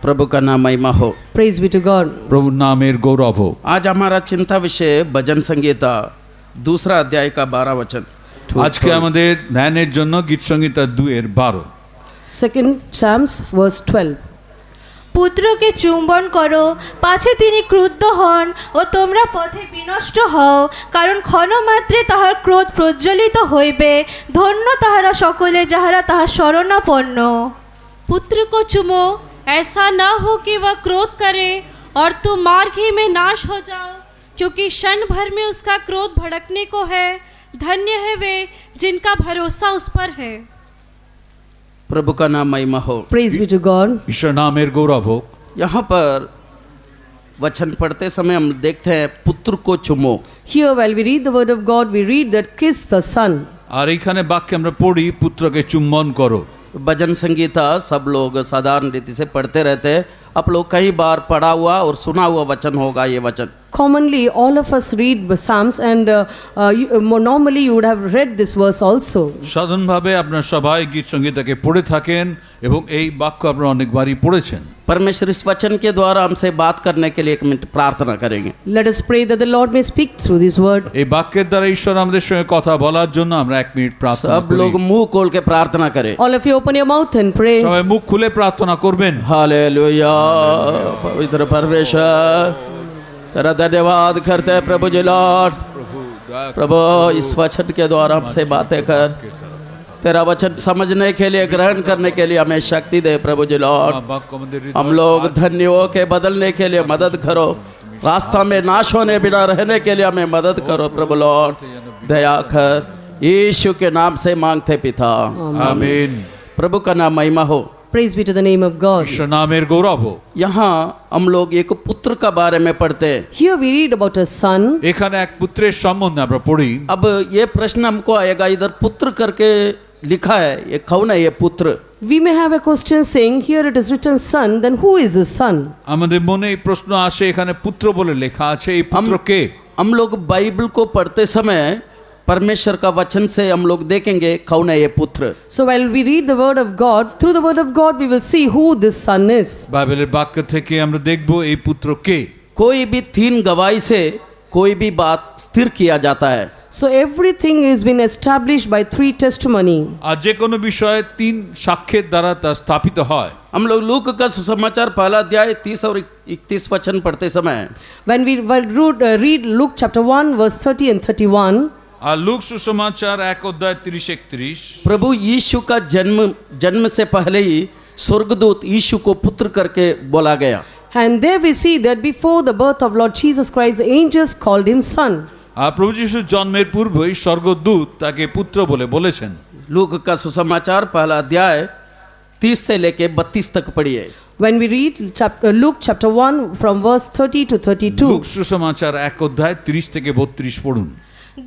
प्रभु का नाम महिमा हो। Praise be to God. প্রভুর নামের গৌরব হোক। आज हमारा चिंता विषय भजन संगीता दूसरा अध्याय का 12 वचन। আজকে আমাদের ধ্যানের জন্য গীত সংহিতা 2:12। Second Psalms verse 12. পুত্রকে চুম্বন করো পাছে তিনি ক্রুদ্ধ হন ও তোমরা পথে বিনষ্ট হও, কারণ ক্ষণমাত্রে তাহার ক্রোধ প্রজ্বলিত হইবে। ধন্য তাহারা সকলে যাহারা তাহার শরণাপন্ন। पुत्र को चुमो, ऐसा ना हो कि वह क्रोध करे और तुम मार्ग ही में नाश हो जाओ, क्योंकि क्षण भर में उसका क्रोध भड़कने को है। धन्य है वे जिनका भरोसा उस पर है। प्रभु का नाम महिमा हो। Praise be to God. ঈশ্বর নামের গৌরব হোক। यहाँ पर वचन पढ़ते समय हम देखते हैं पुत्र को चुमो। Here while we read the word of God, we read that kiss the son. আর এইখানে বাক্যে আমরা পড়ি পুত্রকে চুম্বন করো। भजन संगीता सब लोग साधारण रीति से पढ़ते रहते हैं। आप लोग कई बार पढ़ा हुआ और सुना हुआ वचन होगा ये वचन। Commonly all of us read the Psalms and normally you would have read this verse also. সাধারণভাবে আপনারা সবাই গীত সংগীতাকে পড়ে থাকেন এবং এই বাক্য আপনারা অনেকবারই পড়েছেন। परमेश्वर इस वचन के द्वारा हमसे बात करने के लिए एक मिनट प्रार्थना करेंगे। Let us pray that the Lord may speak through this word. এই বাক্যের দ্বারা ঈশ্বর আমাদের সঙ্গে কথা বলার জন্য আমরা 1 মিনিট প্রার্থনা सब করি। लोग मुंह खोल के प्रार्थना करें। All of you open your mouth and pray. সবাই মুখ খুলে প্রার্থনা করবেন। हालेलुया। पवित्र परमेश्वर तेरा धन्यवाद करते हैं प्रभु जी लॉर्ड। प्रभु इस वचन के द्वारा हमसे बातें कर, तेरा वचन समझने के लिए ग्रहण करने के लिए हमें शक्ति दे प्रभु जी लॉर्ड। हम लोग धन्यों के बदलने के लिए मदद करो, रास्ता में नाश होने बिना रहने के लिए हमें मदद करो प्रभु लॉर्ड। दया कर, यीशु के नाम से मांगते पिता, आमीन। प्रभु का नाम महिमा हो। Praise be to the name of God. ঈশ্বর নামের গৌরব হোক। यहाँ हम लोग एक पुत्र का बारे में पढ़ते हैं। Here we read about a son. এখানে এক পুত্রের সম্বন্ধে আমরা পড়ি। अब ये प्रश्न हमको आएगा, इधर पुत्र करके लिखा है, ये कौन है ये पुत्र? We may have a question saying here it is written son, then who is this son? আমাদের মনে এই প্রশ্ন আসে, এখানে পুত্র বলে লেখা আছে, এই পুত্র কে? हम लोग बाइबल को पढ़ते समय परमेश्वर का वचन से हम लोग देखेंगे कौन है ये पुत्र। So while we read the word of God, through the word of God we will see who this son is. বাইবেলের বাক্য থেকে আমরা দেখব এই পুত্র কে। कोई भी 3 गवाही से कोई भी बात स्थिर किया जाता है। So everything is been established by 3 testimony. আর যে কোনো বিষয়ে 3 সাক্ষ্যের দ্বারা তা স্থাপিত হয়। हम लोग लूक का सुसमाचार पहला अध्याय 30 और 31 वचन पढ़ते समय When we read Luke chapter 1 verse 30 and 31, R look সুসমাচার 1 অধ্যায় 30-31, प्रभु यीशु का जन्म से पहले ही स्वर्गदूत यीशु को पुत्र करके बोला गया। and there we see that before the birth of Lord Jesus Christ, the angels called him son. আর প্রভু যিশুর জন্মের পূর্বেই স্বর্গদূত তাকে পুত্র বলে বলেছেন। लूक का सुसमाचार पहला अध्याय 30 से लेके 32 तक पढ़िए। When we read Luke chapter 1 from verse 30 to 32, look সুসমাচার 1 অধ্যায় 30 থেকে 32 পড়ুন।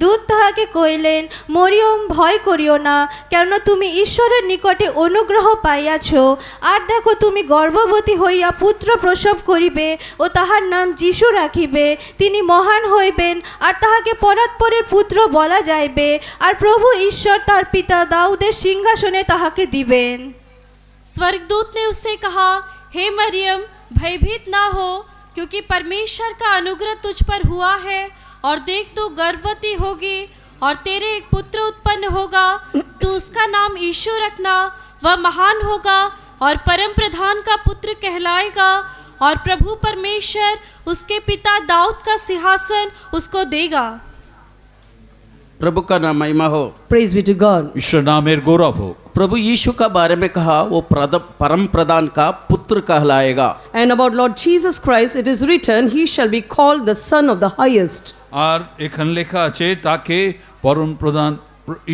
দূত তাহাকে কইলেন, মরিয়ম ভয় করিও না, কেননা তুমি ঈশ্বরের নিকটে অনুগ্রহ পাইয়াছ। আর দেখো তুমি গর্ভবতী হইয়া পুত্র প্রসব করিবে ও তাহার নাম যিশু রাখিবে। তিনি মহান হইবেন আর তাহাকে পরাৎপরের পুত্র বলা যাইবে। আর প্রভু ঈশ্বর তার পিতা দাউদের সিংহাসনে তাহাকে দিবেন। स्वर्गदूत ने उससे कहा, हे मरियम, भयभीत ना हो, क्योंकि परमेश्वर का अनुग्रह तुझ पर हुआ है। और देख तू गर्भवती होगी और तेरे एक पुत्र उत्पन्न होगा, तू उसका नाम यीशु रखना। वह महान होगा और परम प्रधान का पुत्र कहलाएगा, और प्रभु परमेश्वर उसके पिता दाऊद का सिंहासन उसको देगा। प्रभु का नाम महिमा हो। praise be to God. ঈশ্বর নামের গৌরব হোক। प्रभु यीशु का बारे में कहा वो परम प्रधान का पुत्र कहलाएगा। And about Lord Jesus Christ it is written, he shall be called the son of the highest. আর এখানে লেখা আছে তাকে পরম প্রধান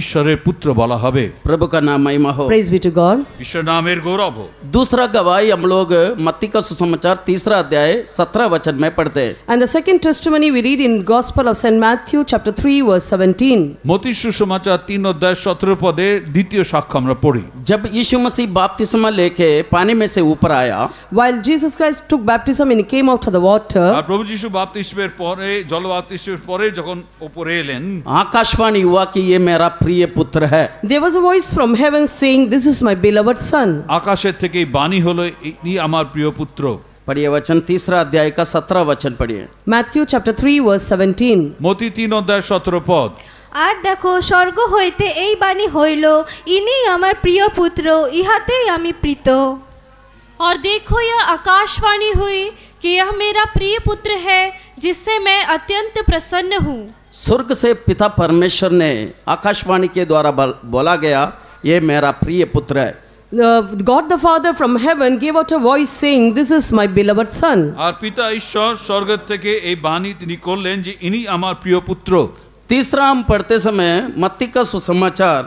ঈশ্বরের পুত্র বলা হবে। प्रभु का नाम महिमा हो। Praise be to God. ঈশ্বর নামের গৌরব হোক। दूसरा गवाही हम लोग मत्ती का सुसमाचार 3 अध्याय 17 वचन में पढ़ते हैं। And the second testimony we read in Gospel of St. Matthew chapter 3 verse 17. মত্তীর সুসমাচার 3 অধ্যায় 17 পদে দ্বিতীয় সাক্ষ্য আমরা পড়ি। जब यीशु मसीह बपतिस्मा लेके पानी में से ऊपर आया, While Jesus Christ took baptism and he came out of the water, আর প্রভু যিশু বাপ্তিস্মের পরে জল বাপ্তিস্মের পরে যখন উপরে এলেন, आकाशवाणी हुआ कि ये मेरा मेरा प्रिय पुत्र है। There was a voice from heaven saying, "This is my beloved son." আকাশের থেকে এই বাণী হলো ইনি আমার প্রিয় পুত্র। पढ़िए वचन 3 अध्याय का 17 वचन पढ़िए। Matthew chapter 3 verse 17. মতি 3 অধ্যায় 17 পদ। আর দেখো স্বর্গ হইতে এই বাণী হইল, ইনি আমার প্রিয় পুত্র, ইহাতেই আমি প্রীত। और देखो यह आकाशवाणी हुई कि यह मेरा प्रिय पुत्र है जिससे मैं अत्यंत प्रसन्न हूँ। स्वर्ग से पिता परमेश्वर ने आकाशवाणी के द्वारा बोला गया, ये मेरा प्रिय पुत्र है। God the Father from heaven gave out a voice saying, "This is my beloved son." আর পিতা ঈশ্বর স্বর্গ থেকে এই বাণী তিনি করলেন যে ইনি আমার প্রিয় পুত্র। तीसरा हम पढ़ते समय मत्ती का सुसमाचार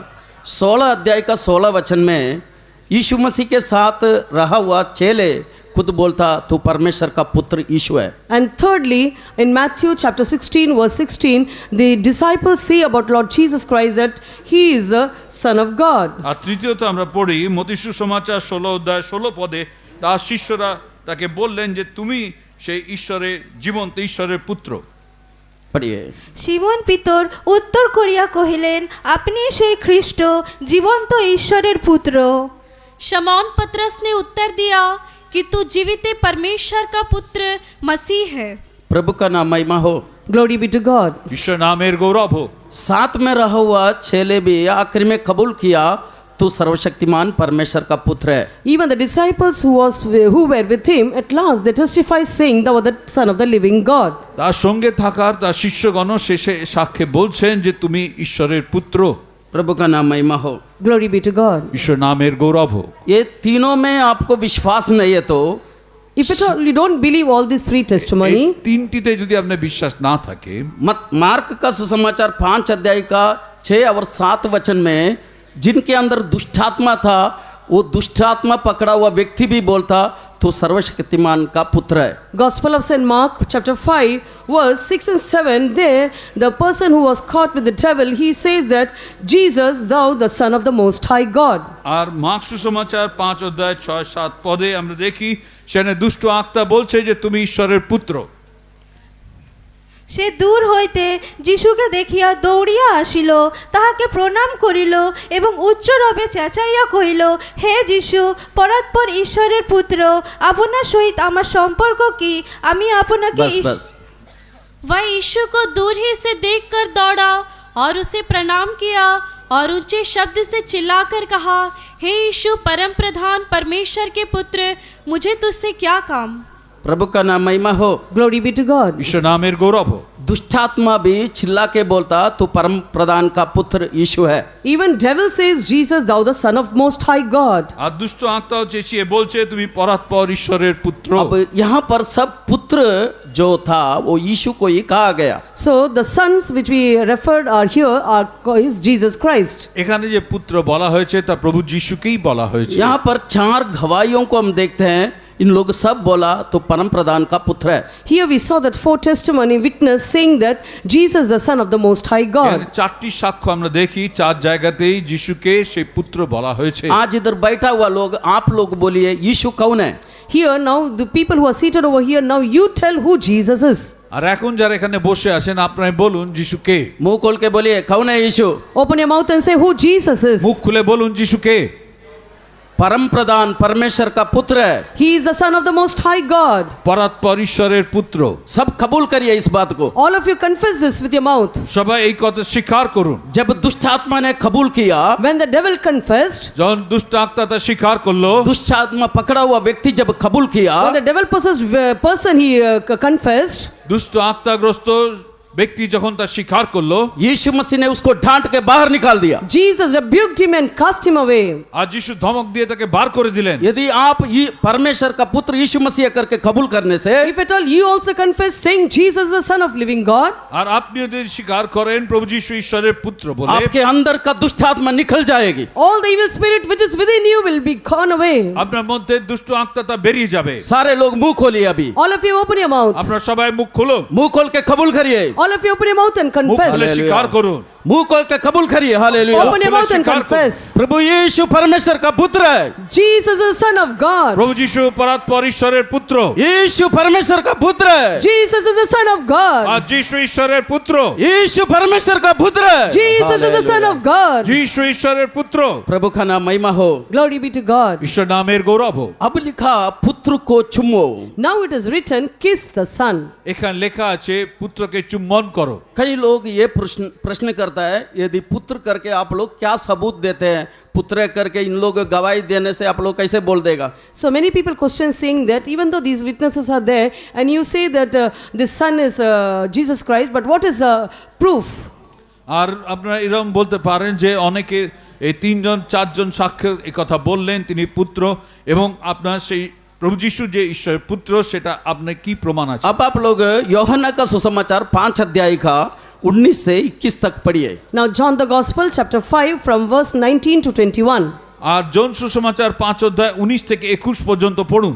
16 अध्याय का 16 वचन में यीशु मसीह के साथ रहा हुआ चेले खुद बोलता, तू परमेश्वर का पुत्र यीशु है। And thirdly, in Matthew chapter 16 verse 16, the disciples say about Lord Jesus Christ that he is a son of God. আর তৃতীয়ত আমরা পড়ি মতি সুসমাচার 16 অধ্যায় 16 পদে তার শিষ্যরা তাকে বললেন যে তুমি সেই ঈশ্বরের জীবন্ত ঈশ্বরের পুত্র। पढ़िए। সিমন পিতর উত্তর করিয়া কহিলেন, আপনি সেই খ্রিস্ট, জীবন্ত ঈশ্বরের পুত্র। शमौन पतरस ने उत्तर दिया कि तू जीवित परमेश्वर का पुत्र मसीह है। प्रभु का नाम महिमा हो। Glory be to God. ঈশ্বর नामेर गौरव हो। साथ में रहा हुआ चेले भी आखिर में कबूल किया, तू सर्वशक्तिमान परमेश्वर का पुत्र है। Even the disciples who were with him at last they testify saying, "Thou art the son of the living God." তার সঙ্গে থাকার তার শিষ্যগণ শেষে সাক্ষ্যে বলছেন যে তুমি ঈশ্বরের পুত্র। प्रभु का नाम महिमा हो। Glory be to God. ঈশ্বর नामेर गौरव हो। ये तीनों में आपको विश्वास नहीं है तो If at all you don't believe all these three এই testimony, তিনটিতে যদি আপনার বিশ্বাস না থাকে मार्क का सुसमाचार 5 अध्याय का 6 और 7 वचन में जिनके अंदर दुष्टात्मा था, वो दुष्टात्मा पकड़ा हुआ व्यक्ति भी बोलता, तो सर्वशक्तिमान का पुत्र है। Gospel of St. Mark chapter 5 verse 6 and 7, there the person who was caught with the devil, he says that, "Jesus, thou the son of the most high God." আর মার্ক সুসমাচার 5 অধ্যায় 6-7 পদে আমরা দেখি সেখানে দুষ্ট আত্মা বলছে যে তুমি ঈশ্বরের পুত্র। সে দূর হইতে যিশুকে দেখিয়া দৌড়িয়া আসিল, তাহাকে প্রণাম করিল এবং উচ্চরবে চেঁচাইয়া কহিল, হে যিশু, পরাৎপর ঈশ্বরের পুত্র, আপনার সহিত আমার সম্পর্ক কি? আমি আপনাকে बस बस। वह यीशु को दूर ही से देखकर दौड़ा और उसे प्रणाम किया और ऊंचे शब्द से चिल्लाकर कहा, हे यीशु परम प्रधान परमेश्वर के पुत्र, मुझे तुझसे क्या काम। प्रभु का नाम महिमा हो। Glory be to God. ঈশ্বর नामेर गौरव हो। दुष्टात्मा भी चिल्ला के बोलता, तू परम प्रधान का पुत्र यीशु है। Even devil says, "Jesus, thou the son of most high God." আর দুষ্ট আত্মাও চেঁচিয়ে বলছে তুমি পরাৎপর ঈশ্বরের পুত্র। अब यहाँ पर सब पुत्र जो था वो यीशु को ही कहा गया। So the sons which we referred are here is Jesus Christ. এখানে যে পুত্র বলা হয়েছে তা প্রভু যিশুকেই বলা হয়েছে। यहाँ पर 4 गवाहियों को हम देखते हैं, इन लोग सब बोला तो परम प्रधान का पुत्र है। Here we saw that 4 testimony witness saying that Jesus the son of the most high এখানে God. 4টি সাক্ষ্য আমরা দেখি 4 জায়গাতেই যিশুকে সেই পুত্র বলা হয়েছে। आज इधर बैठा हुआ लोग, आप लोग बोलिए यीशु कौन है? Here now the people who are seated over here, now you tell who Jesus is. আর এখন যারা এখানে বসে আছেন আপনারা বলুন যিশু কে। मुंह खोल के बोलिए कौन है यीशु? Open your mouth and say who Jesus is. মুখ খুলে বলুন যিশু কে। परम प्रधान परमेश्वर का पुत्र है। He is the son of the most high God. পরাৎপর ঈশ্বরের পুত্র। सब कबूल करिए इस बात को। All of you confess this with your mouth. সবাই এই কথা স্বীকার করুন। जब दुष्टात्मा ने कबूल किया, When the devil confessed, যখন দুষ্ট আত্মা তা স্বীকার করলো, दुष्टात्मा पकड़ा हुआ व्यक्ति जब कबूल किया, when the devil possessed person he confessed, দুষ্ট আত্মাগ্রস্ত ব্যক্তি যখন তা স্বীকার করলো, यीशु मसीह ने उसको डांट के बाहर निकाल दिया। Jesus rebuked him and cast him away. আর যিশু ধমক দিয়ে তাকে বার করে দিলেন। यदि आप परमेश्वर का पुत्र यीशु मसीह करके कबूल करने से, If at all you also confess saying Jesus is the son of living God, আর আপনি যদি স্বীকার করেন প্রভু যিশু ঈশ্বরের পুত্র বলে, आपके अंदर का दुष्टात्मा निकल जाएगी। all the evil spirit which is within you will be gone away. আপনার মধ্যে দুষ্ট আত্মা তা বেরিয়ে যাবে। सारे लोग मुंह खोलिए अभी। All of you open your mouth. আপনারা সবাই মুখ খুলো, मुंह खोल के कबूल करिए। All of you open your mouth and মুখ খুলে confess. স্বীকার করুন। मुंह खोल के कबूल करिए, hallelujah. Open your mouth and स्वीकार करो। confess. प्रभु यीशु परमेश्वर का पुत्र है, Jesus is the Son of God. প্রভু যিশু পরাৎপর ঈশ্বরের পুত্র, यीशु परमेश्वर का पुत्र है, Jesus is the Son of God. আর যিশু ঈশ্বরের পুত্র, यीशु परमेश्वर का पुत्र है। Jesus is the Son of God. যিশু ঈশ্বরের পুত্র। प्रभु का नाम महिमा हो। Glory be to God. ঈশ্বর নামের গৌরব হোক। अब लिखा पुत्र को चुमो। Now it is written, kiss the Son. এখানে লেখা আছে পুত্রকে চুম্বন করো। कई लोग ये प्रश्न करता है, यदि पुत्र करके आप लोग क्या सबूत देते हैं, पुत्र करके इन लोग गवाही देने से आप लोग कैसे बोल देगा? So many people question saying that even though these witnesses are there and you say that this Son is Jesus Christ, but what is the proof? আর আপনারা এরকম বলতে পারেন যে অনেকে এই তিনজন চারজন সাক্ষ্য এই কথা বললেন তিনি পুত্র, এবং আপনার সেই প্রভু যিশু যে ঈশ্বরের পুত্র সেটা আপনার কি প্রমাণ আছে? अब आप लोग यूहन्ना का सुसमाचार 5 अध्याय का 19 से 21 तक पढ़िए। Now John the Gospel chapter 5 from verse 19 to 21. আর জন সুসমাচার 5 অধ্যায় 19 থেকে 21 পর্যন্ত পড়ুন।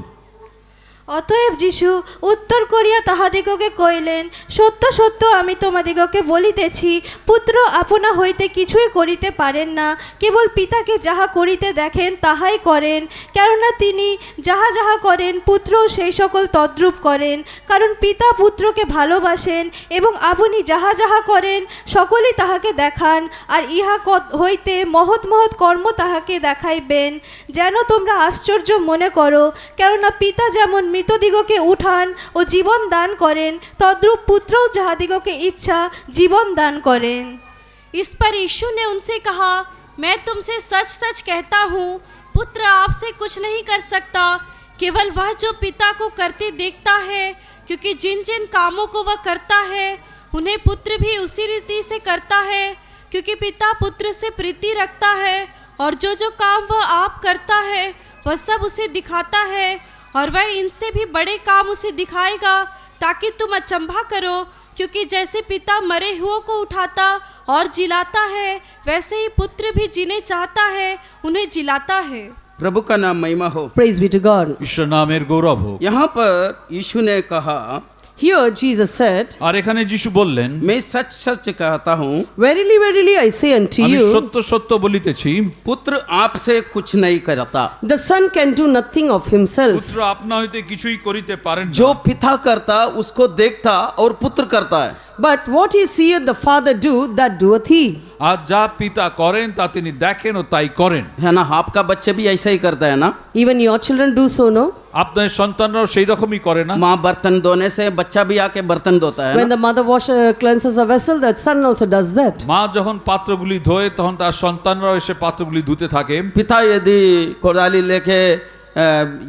অতএব যিশু উত্তর করিয়া তাহাদিগকে কইলেন, সত্য সত্য আমি তোমাদিগকে বলিতেছি, পুত্র আপনা হইতে কিছুই করিতে পারেন না, কেবল পিতাকে যাহা করিতে দেখেন তাহাই করেন। কেননা তিনি যাহা যাহা করেন পুত্রও সেই সকল তদ্রূপ করেন, কারণ পিতা পুত্রকে ভালোবাসেন এবং আপনি যাহা যাহা করেন সকলেই তাহাকে দেখান, আর ইহা হইতে মহৎ মহৎ কর্ম তাহাকে দেখাইবেন, যেন তোমরা আশ্চর্য মনে করো। কেননা পিতা যেমন মৃতদিগকে উঠান ও জীবন দান করেন, তদ্রূপ পুত্রও যাহাদিগকে ইচ্ছা জীবন দান করেন। इस पर यीशु ने उनसे कहा, मैं तुमसे सच सच कहता हूँ, पुत्र आपसे कुछ नहीं कर सकता, केवल वह जो पिता को करते देखता है, क्योंकि जिन जिन कामों को वह करता है उन्हें पुत्र भी उसी रीति से करता है, क्योंकि पिता पुत्र से प्रीति रखता है, और जो जो काम वह आप करता है वह सब उसे दिखाता है, और वह इनसे भी बड़े काम उसे दिखाएगा, ताकि तुम अचंभा करो, क्योंकि जैसे पिता मरे हुओं को उठाता और जिलाता है, वैसे ही पुत्र भी जिन्हें चाहता है उन्हें जिलाता है। प्रभु का नाम महिमा हो। Praise be to God. ঈশ্বর নামের গৌরব হোক। यहाँ पर यीशु ने कहा, Here Jesus said, আর এখানে যিশু বললেন, मैं सच सच कहता हूँ, Verily, verily, I say unto আমি you, সত্য সত্য বলিতেছি, पुत्र आपसे कुछ नहीं करता, the Son can do nothing of himself. পুত্র আপনা হইতে কিছুই করিতে পারেন না। जो पिता करता उसको देखता और पुत्र करता है। But what he seeth the Father do, that doeth he. আর যা পিতা করেন তা তিনি দেখেন ও তাই করেন। है ना? आपका बच्चे भी ऐसा ही करता है ना? Even your children do so, no? আপনার সন্তানরাও সেই রকমই করে না? माँ बर्तन धोने से बच्चा भी आके बर्तन धोता है When ना? the mother cleanses a vessel, that son also does that. মা যখন পাত্রগুলি ধোয় তখন তার সন্তানরাও এসে পাত্রগুলি ধুতে থাকে। पिता यदि कोदाली लेके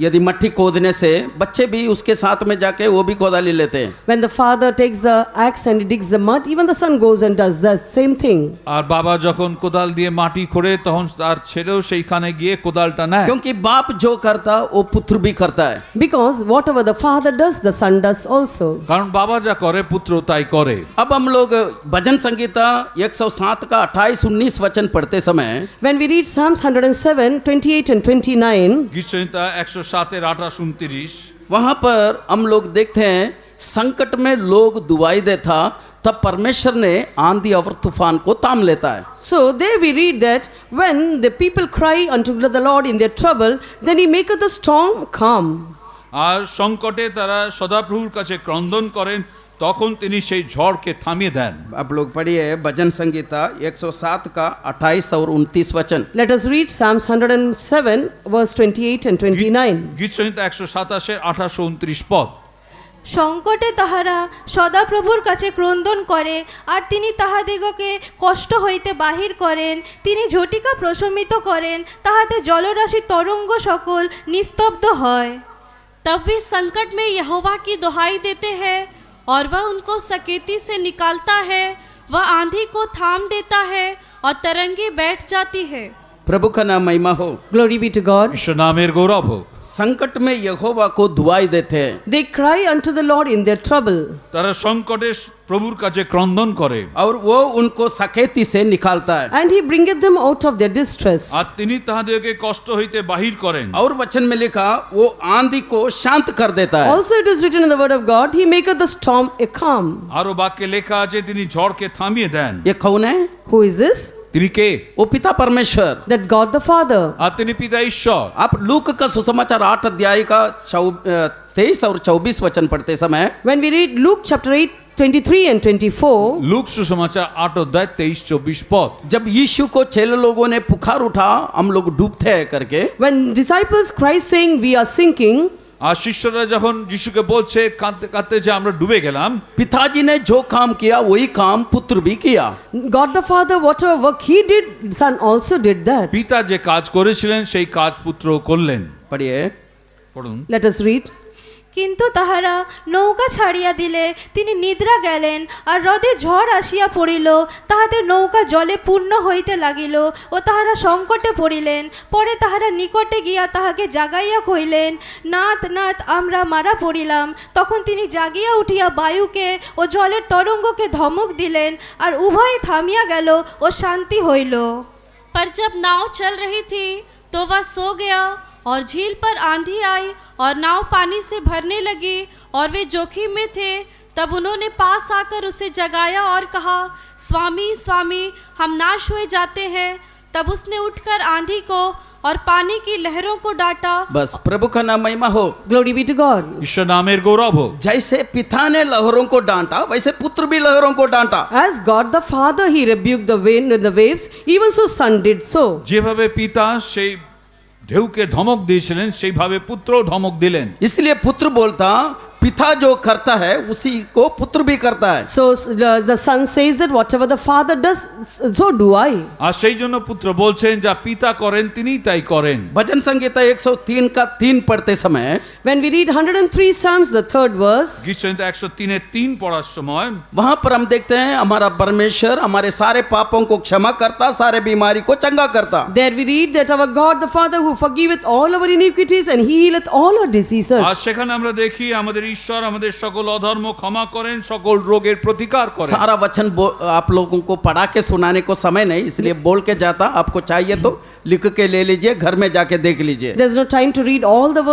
यदि मट्टी खोदने से बच्चे भी उसके साथ में जाके वो भी कोदाली लेते हैं। When the father takes the axe and he digs the mud, even the son goes and does that same thing. আর বাবা যখন কোদাল দিয়ে মাটি খোঁড়ে তখন তার ছেলেও সেইখানে গিয়ে কোদালটা নেয়। क्योंकि बाप जो करता वो पुत्र भी करता है। Because whatever the father does, the son does also. কারণ বাবা যা করে পুত্র তাই করে। अब हम लोग भजन संगीता 107 का 28-19 वचन पढ़ते समय When we read Psalms 107, 28 and 29, गीत 107 28-29, वहाँ पर हम लोग देखते हैं संकट में लोग दुआई देता तब परमेश्वर ने आंधी और तूफान को थाम लेता है। so there we read that when the people cry unto the Lord in their trouble, then he maketh the storm calm. আর সংকটে তারা সদাপ্রভুর কাছে ক্রন্দন করেন, তখন তিনি সেই ঝড়কে থামিয়ে দেন। आप लोग पढ़िए भजन संगीता 107 का 28 और 29 वचन। Let us read Psalms 107, verse 28 and 29. গীত সংহিতা 127 28-29 পদ। সংকটে তাহারা সদাপ্রভুর কাছে ক্রন্দন করে, আর তিনি তাহাদিগকে কষ্ট হইতে বাহির করেন। তিনি ঝটিকা প্রশমিত করেন, তাহাতে জলরাশি তরঙ্গ সকল নিস্তব্ধ হয়। तब वे संकट में यहोवा की दुहाई देते हैं, और वह उनको सकेती से निकालता है। वह आंधी को थाम देता है और तरंगे बैठ जाती है। प्रभु का नाम महिमा हो। Glory be to God. ঈশ্বর নামের গৌরব হোক। संकट में यहोवा को दुआई देते हैं They cry unto the Lord in their trouble, তারা সংকটে প্রভুর কাছে ক্রন্দন করে और वो उनको सकेती से निकालता है। and He bringeth them out of their distress. আর তিনি তাহাদেরকে কষ্ট হইতে বাহির করেন। और वचन में लिखा वो आंधी को शांत कर देता है। Also it is written in the word of God, He maketh the storm a calm. আরো বাক্যে লেখা আছে তিনি ঝড়কে থামিয়ে দেন। ये कौन है? Who is this? তিনি কে? वो पिता परमेश्वर। That's God the Father. আর তিনি পিতা ঈশ্বর। आप लूक का सुसमाचार 8 अध्याय का 23 और 24 वचन पढ़ते समय When we read Luke chapter 8, 23 and 24, look सुसमाचार 8 अध्याय 23-24 पद। जब यीशु को चेले लोगों ने पुकार उठा हम लोग डूबते हैं करके, when disciples cry saying, we are sinking, আর শিষ্যরা যখন যিশুকে বলছে কাঁদতে কাঁদতে যে আমরা ডুবে গেলাম, पिताजी ने जो काम किया वही काम पुत्र भी किया। God the Father, whatever work He did, Son also did that. পিতা যে কাজ করেছিলেন সেই কাজ পুত্র করলেন। पढ़िए, পড়ুন। Let us read. কিন্তু তাহারা নৌকা ছাড়িয়া দিলে তিনি নিদ্রা গেলেন, আর হ্রদে ঝড় আসিয়া পড়িল, তাহাদের নৌকা জলে পূর্ণ হইতে লাগিল, ও তাহারা সংকটে পড়িলেন। পরে তাহারা নিকটে গিয়া তাহাকে জাগাইয়া কহিলেন, নাথ নাথ, আমরা মারা পড়িলাম। তখন তিনি জাগিয়া উঠিয়া বায়ুকে ও জলের তরঙ্গকে ধমক দিলেন, আর উভয় থামিয়া গেল ও শান্তি হইল। पर जब नाव चल रही थी तो वह सो गया और झील पर आंधी आई और नाव पानी से भरने लगी और वे जोखिम में थे। तब उन्होंने पास आकर उसे जगाया और कहा, स्वामी स्वामी, हम नाश हुए जाते हैं। तब उसने उठकर आंधी को और पानी की लहरों को डांटा। बस प्रभु का नाम महिमा हो। Glory be to God. ঈশ্বর নামের গৌরব হোক। जैसे पिता ने लहरों को डांटा वैसे पुत्र भी लहरों को डांटा। As God the Father, He rebuked the wind and the waves, even so Son did so. যেভাবে পিতা সেই ঢেউকে ধমক দিয়েছিলেন সেইভাবে পুত্রও ধমক দিলেন। इसलिए पुत्र बोलता पिता जो करता है उसी को पुत्र भी करता है। So the Son says that whatever the Father does, so do I. আর সেই জন্য পুত্র বলছেন যা পিতা করেন তিনিই তাই করেন। भजन संगीता 103 का 3 पढ़ते समय When we read 103 Psalms, the 3rd verse, গীত সংহিতা 103 পড়ার সময় वहां पर हम देखते हैं हमारा परमेश्वर हमारे सारे पापों को क्षमा करता, सारे बीमारी को चंगा करता। there we read that our God the Father who forgiveth all our iniquities and He healeth all our diseases. আর সেখানে আমরা দেখি আমাদের ঈশ্বর আমাদের সকল অধর্ম ক্ষমা করেন, সকল রোগের প্রতিকার করেন। सारा वचन आप लोगों को पढ़ा के सुनाने को समय नहीं, इसलिए बोल के जाता। आपको चाहिए तो लिख के ले लीजिए, घर में जाके देख लीजिए। There's no time to read all the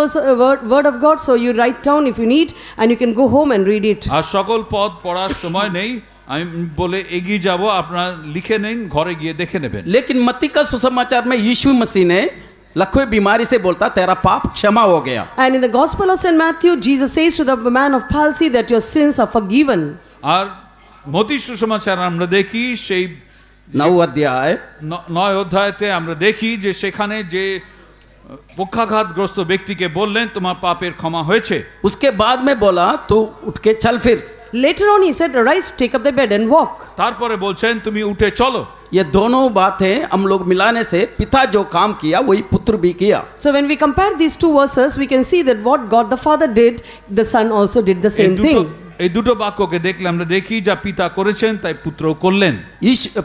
word of God, so you write down if you need and you can go home and read it. আর সকল পদ পড়ার সময় নেই, আমি বলে এগিয়ে যাব, আপনারা লিখে নেন, ঘরে গিয়ে দেখে নেবেন। लेकिन मत्ती का सुसमाचार में यीशु मसीह ने लखों बीमारी से बोलता तेरा पाप क्षमा हो गया। And in the Gospel of St. Matthew, Jesus says to the man of palsy that your sins are forgiven. আর মতি সুসমাচার আমরা দেখি সেই 9 अध्याय 9 অধ্যায়তে আমরা দেখি যে সেখানে যে পক্ষাঘাতগ্রস্ত ব্যক্তিকে বললেন তোমার পাপের ক্ষমা হয়েছে। उसके बाद में बोला तू उठ के चल फिर। Later on he said, arise, take up the bed and walk. তারপরে বলছেন তুমি উঠে চলো। ये दोनों बातें हम लोग मिलाने से पिता जो काम किया वही पुत्र भी किया। So when we compare these two verses, we can see that what God the Father did, the Son also did the same thing. এই দুটো বাক্যকে দেখলে আমরা দেখি যা পিতা করেছেন তাই পুত্র করলেন।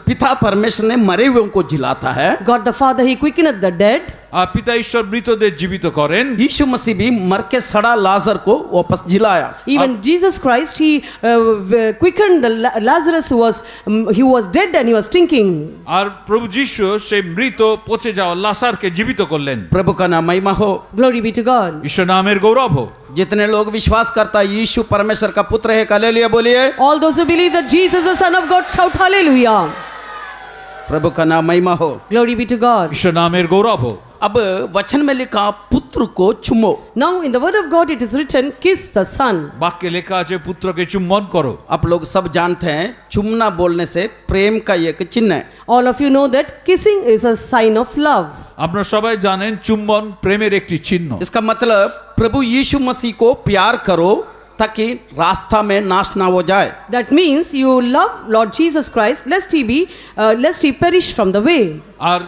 पिता परमेश्वर ने मरे हुए को जिलाता है। God the Father, He quickeneth the dead. আর পিতা ঈশ্বর মৃতদের জীবিত করেন। यीशु मसीह भी मर के सड़ा लाजर को वापस जिलाया। Even Jesus Christ, He quickened the Lazarus who was dead and he was stinking. আর প্রভু যিশু সেই মৃত পচে যাওয়া লাসারকে জীবিত করলেন। प्रभु का नाम महिमा हो। Glory be to God. ঈশ্বর নামের গৌরব হোক। जितने लोग विश्वास करता है यीशु परमेश्वर का पुत्र है, हालेलुया बोलिए। All those who believe that Jesus is the Son of God, shout hallelujah. प्रभु का नाम महिमा हो। Glory be to God. ঈশ্বর নামের গৌরব হোক। अब वचन में लिखा पुत्र को चुमो। Now in the word of God it is written, kiss the Son. বাক্যে লেখা আছে পুত্রকে চুম্বন করো। आप लोग सब जानते हैं चुमना बोलने से प्रेम का एक चिन्ह है। All of you know that kissing is a sign of love. আপনারা সবাই জানেন চুম্বন প্রেমের একটি চিহ্ন। इसका मतलब प्रभु यीशु मसीह को प्यार करो ताकि रास्ता में नाश ना हो जाए। That means you love Lord Jesus Christ, lest he perish from the way. আর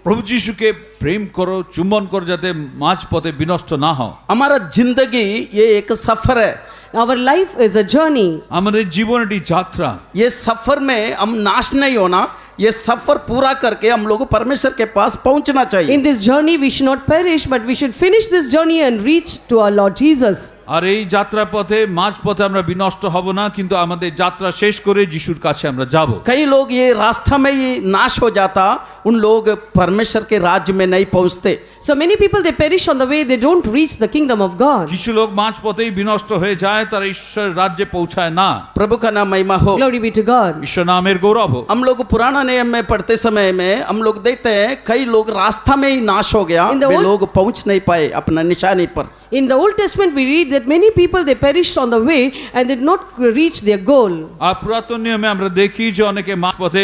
প্রভু যিশুকে প্রেম করো, চুম্বন করো যাতে মাঝপথে বিনষ্ট না হও। हमारा जिंदगी ये एक सफर है। Our life is a journey. আমাদের জীবন একটি যাত্রা। ये सफर में हम नाश नहीं होना, ये सफर पूरा करके हम लोग परमेश्वर के पास पहुंचना चाहिए। In this journey, we should not perish, but we should finish this journey and reach to our Lord Jesus. আর এই যাত্রা পথে মাঝ পথে আমরা বিনষ্ট হব না, কিন্তু আমাদের যাত্রা শেষ করে যিশুর কাছে আমরা যাব। कई लोग ये रास्ता में ही नाश हो जाता, उन लोग परमेश्वर के राज्य में नहीं पहुंचते। So many people, they perish on the way, they don't reach the kingdom of God. কিছু লোক মাঝ পথেই বিনষ্ট হয়ে যায়, তারা ঈশ্বরের রাজ্যে পৌঁছায় না। प्रभु का नाम महिमा हो। Glory be to God. ঈশ্বর নামের গৌরব হোক। हम लोग पुराना नियम में पढ़ते समय में हम लोग देखते हैं कई लोग रास्ता में ही नाश हो गया, In the वे old- लोग पहुंच नहीं पाए अपना निशानी पर। In the Old Testament, we read that many people, they perished on the way and did not reach their goal. আর পুরাতন নিয়মে আমরা দেখি যে অনেকে মাঝ পথে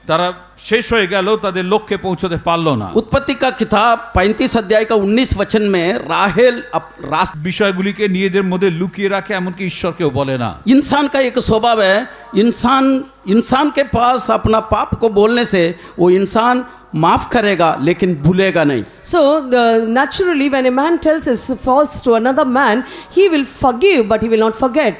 তারা শেষ হয়ে গেল, তাদের লক্ষ্যে পৌঁছতে পারলো না। उत्पत्ति का किताब 35 अध्याय का 19 वचन में राहेल रास्ता, বিষয়গুলিকে নিজেদের মধ্যে লুকিয়ে রাখে, এমনকি ঈশ্বরকেও বলে না। इंसान का एक स्वभाव है, इंसान के पास अपना पाप को बोलने से वो इंसान माफ करेगा लेकिन भूलेगा नहीं। So, naturally, when a man tells his faults to another man, he will forgive, but he will not forget.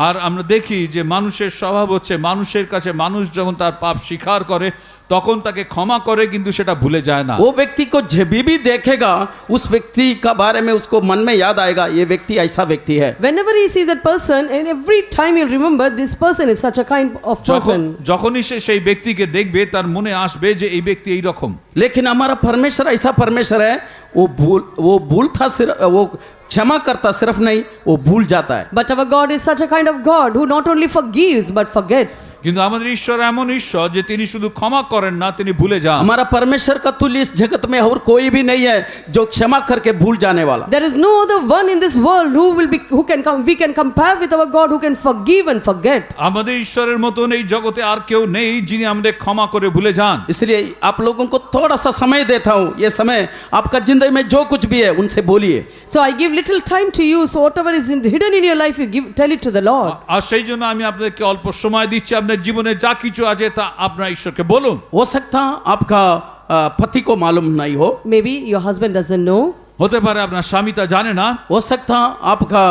আর আমরা দেখি যে মানুষের স্বভাব হচ্ছে, মানুষের কাছে মানুষ যখন তার পাপ স্বীকার করে তখন তাকে ক্ষমা করে, কিন্তু সেটা ভুলে যায় না। वो व्यक्ति को जब भी देखेगा उस व्यक्ति का बारे में उसको मन में याद आएगा, ये व्यक्ति ऐसा व्यक्ति है। Whenever he sees that person, and every time he'll remember this person is such a kind of person. যখনই সে সেই ব্যক্তিকে দেখবে তার মনে আসবে যে এই ব্যক্তি এই রকম। लेकिन हमारा परमेश्वर ऐसा परमेश्वर है, वो भूलता सिर्फ, वो क्षमा करता सिर्फ नहीं, वो भूल जाता है। But our God is such a kind of God who not only forgives but forgets. কিন্তু আমাদের ঈশ্বর এমন ঈশ্বর যে তিনি শুধু ক্ষমা করেন না, তিনি ভুলে যান। हमारा परमेश्वर का तुल्य इस जगत में और कोई भी नहीं है जो क्षमा करके भूल जाने वाला। There is no other one in this world we can compare with our God who can forgive and forget. আমাদের ঈশ্বরের মতন এই জগতে আর কেউ নেই যিনি আমাদের ক্ষমা করে ভুলে যান। इसलिए आप लोगों को थोड़ा सा समय देता हूँ, ये समय आपका जिंदगी में जो कुछ भी है उनसे बोलिए। So I give little time to you, so whatever is hidden in your life, tell it to the Lord. আর সেই জন্য আমি আপনাদেরকে অল্প সময় দিচ্ছি, আপনার জীবনে যা কিছু আছে তা আপনার ঈশ্বরকে বলুন। हो सकता आपका पति को मालूम नहीं हो, Maybe your husband doesn't know. হতে পারে আপনার স্বামী তা জানে না, हो सकता आपका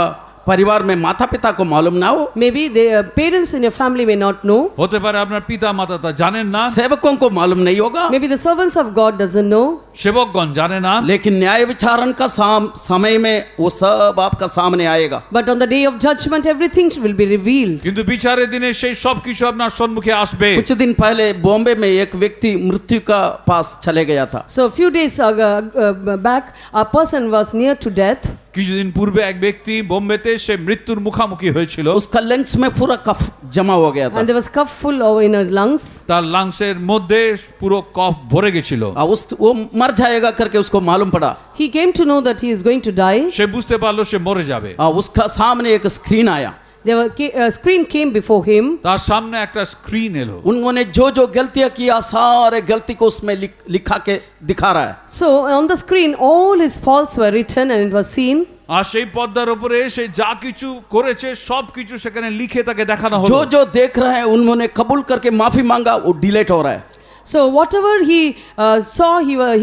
परिवार में माता पिता को मालूम ना हो, Maybe the parents in your family may not know. হতে পারে আপনার পিতা মাতা তা জানেন না, सेवकों को मालूम नहीं होगा, Maybe the servants of God doesn't know. সেবকগণ জানে না। लेकिन न्याय विचारण का समय में वो सब आपका सामने आएगा। But on the day of judgment, everything will be revealed. কিন্তু বিচারের দিনে সেই সব কিছু আপনার সম্মুখে আসবে। कुछ दिन पहले बॉम्बे में एक व्यक्ति मृत्यु का पास चले गया था। So a few days back, a person was near to death. কিছুদিন পূর্বে এক ব্যক্তি বোম্বেতে সে মৃত্যুর মুখোমুখি হয়েছিল। उसका लंग्स में पूरा कफ जमा हो गया था। And there was cough full in her lungs. তার লাংসের মধ্যে পুরো কফ ভরে গেছিল। वो मर जाएगा करके उसको मालूम पड़ा। He came to know that he is going to die. সে বুঝতে পারলো সে মরে যাবে। उसका सामने एक स्क्रीन आया। A screen came before him. তার সামনে একটা স্ক্রিন এলো। उन्होंने जो जो गलतियां किया सारे गलती को उसमें लिखा के दिखा रहा है। So on the screen, all his faults were written and it was seen. আর সেই পর্দার উপরে সে যা কিছু করেছে সব কিছু সেখানে লিখে তাকে দেখানো হলো। जो जो देख रहे हैं उन्होंने कबूल करके माफी मांगा, वो डिलीट हो रहा है। So whatever he saw,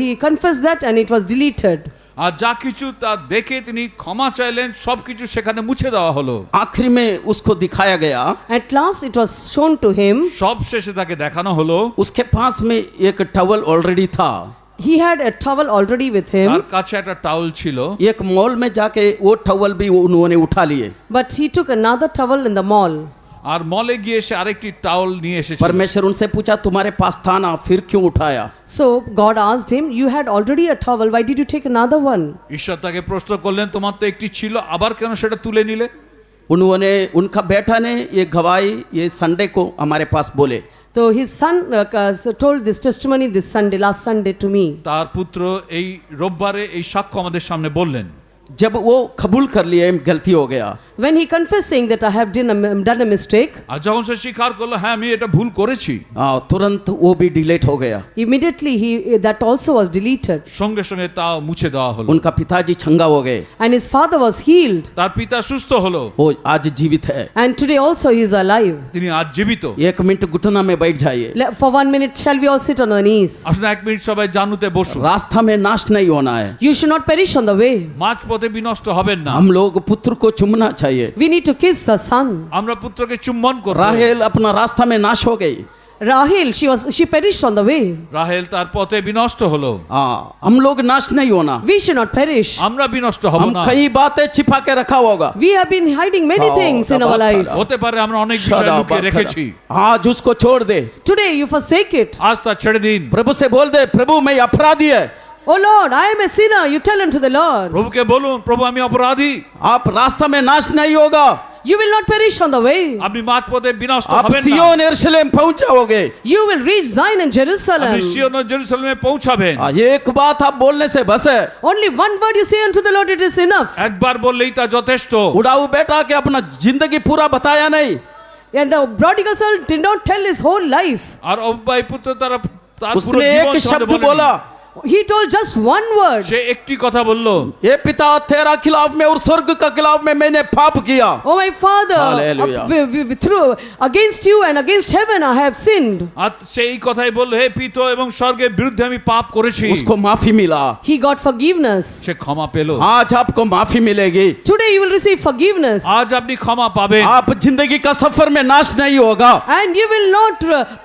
he confessed that and it was deleted. আর যা কিছু তা দেখে তিনি ক্ষমা চাইলেন, সব কিছু সেখানে মুছে দেওয়া হলো। आखिरी में उसको दिखाया गया, At last it was shown to him. সব শেষে তাকে দেখানো হলো उसके पास में एक टॉवल ऑलरेडी था। He had a towel already with তার him, কাছে একটা টাওয়েল ছিল। एक मॉल में जाके वो टॉवल भी उन्होंने उठा लिए। but he took another towel in the mall. আর মলে গিয়ে সে আরেকটি টাওয়েল নিয়ে এসেছিল। परमेश्वर उनसे पूछा तुम्हारे पास था ना, फिर क्यों उठाया? So God asked him, you had already a towel, why did you take another one? ঈশ্বর তাকে প্রশ্ন করলেন, তোমার তো একটি ছিল, আবার কেন সেটা তুলে নিলে? उन्होंने, उनका बेटा ने ये गवाही ये संडे को हमारे पास बोले। So his son told this testimony this Sunday, last Sunday to me. তার পুত্র এই রোববারে এই সাক্ষ্য আমাদের সামনে বললেন। जब वो कबूल कर लिए गलती हो गया, When he confessed saying that I have done a mistake, আর যখন সে স্বীকার করলো হ্যাঁ আমি এটা ভুল করেছি, तुरंत वो भी डिलीट हो गया। immediately that also was deleted. সঙ্গে সঙ্গে তাও মুছে দেওয়া হলো। उनका पिताजी चंगा हो गए, And his father was healed. তার পিতা সুস্থ হলো, वो आज जीवित है। And today also he is alive. তিনি আজ জীবিত। 1 मिनट घुटना में बैठ जाइए, For 1 minute, shall we all sit on our knees? আসলে 1 মিনিট সবাই জানুতে বসুন। रास्ता में नाश नहीं होना है। You should not perish on the way. মাঝ পথে বিনষ্ট হবেন না। हम लोग पुत्र को चुमना चाहिए। We need to kiss the son. আমরা পুত্রকে চুম্বন করব। राहेल अपना रास्ता में नाश हो गई, Rahel, she perished on the way. Rahel তার পথে বিনষ্ট হলো। हाँ, हम लोग नाश नहीं होना, We should not perish. আমরা বিনষ্ট হব हम না। कई बातें छिपा के रखा होगा। We have been hiding many Oh, things in our Dabba life. Khala. হতে পারে আমরা অনেক বিষয় লুকিয়ে রেখেছি। आज उसको छोड़ दे, Today you forsake it. আজ তা ছেড়ে দিন। प्रभु से बोल दे, प्रभु मैं अपराधी है, Oh Lord, I am a sinner. You tell unto the Lord. প্রভুকে বলুন, প্রভু আমি অপরাধী। आप रास्ता में नाश नहीं होगा, You will not perish on the way. আপনি মাঝপথে বিনষ্ট आप হবেন না। सियोन यरूशलेम पहुंचाओगे। You will reach Zion and Jerusalem. আপনি সিয়ন ও জেরুজালেমে পৌঁছাবেন। एक बात आप बोलने से बस है, Only one word you say unto the Lord, it is enough. একবার বললেই তা যথেষ্ট। उड़ाऊ बेटा के अपना जिंदगी पूरा बताया नहीं, And the prodigal son did not tell his whole life. আর অব্যয় পুত্র তার পুরো उसने জীবন एक शब्द বলেনি। बोला, He told just one word. সে একটি কথা বললো, ये पिता तेरा खिलाफ में और स्वर्ग का खिलाफ में मैंने पाप किया। Oh my father, Hallelujah. through against you and against heaven I have sinned. আর সেই কথাই বললো, হে পিতা এবং স্বর্গের বিরুদ্ধে আমি পাপ করেছি। उसको माफी मिला। He got forgiveness. সে ক্ষমা পেল। आज आपको माफी मिलेगी, Today you will receive forgiveness. আজ আপনি ক্ষমা পাবেন। आप जिंदगी का सफर में नाश नहीं होगा। And you will not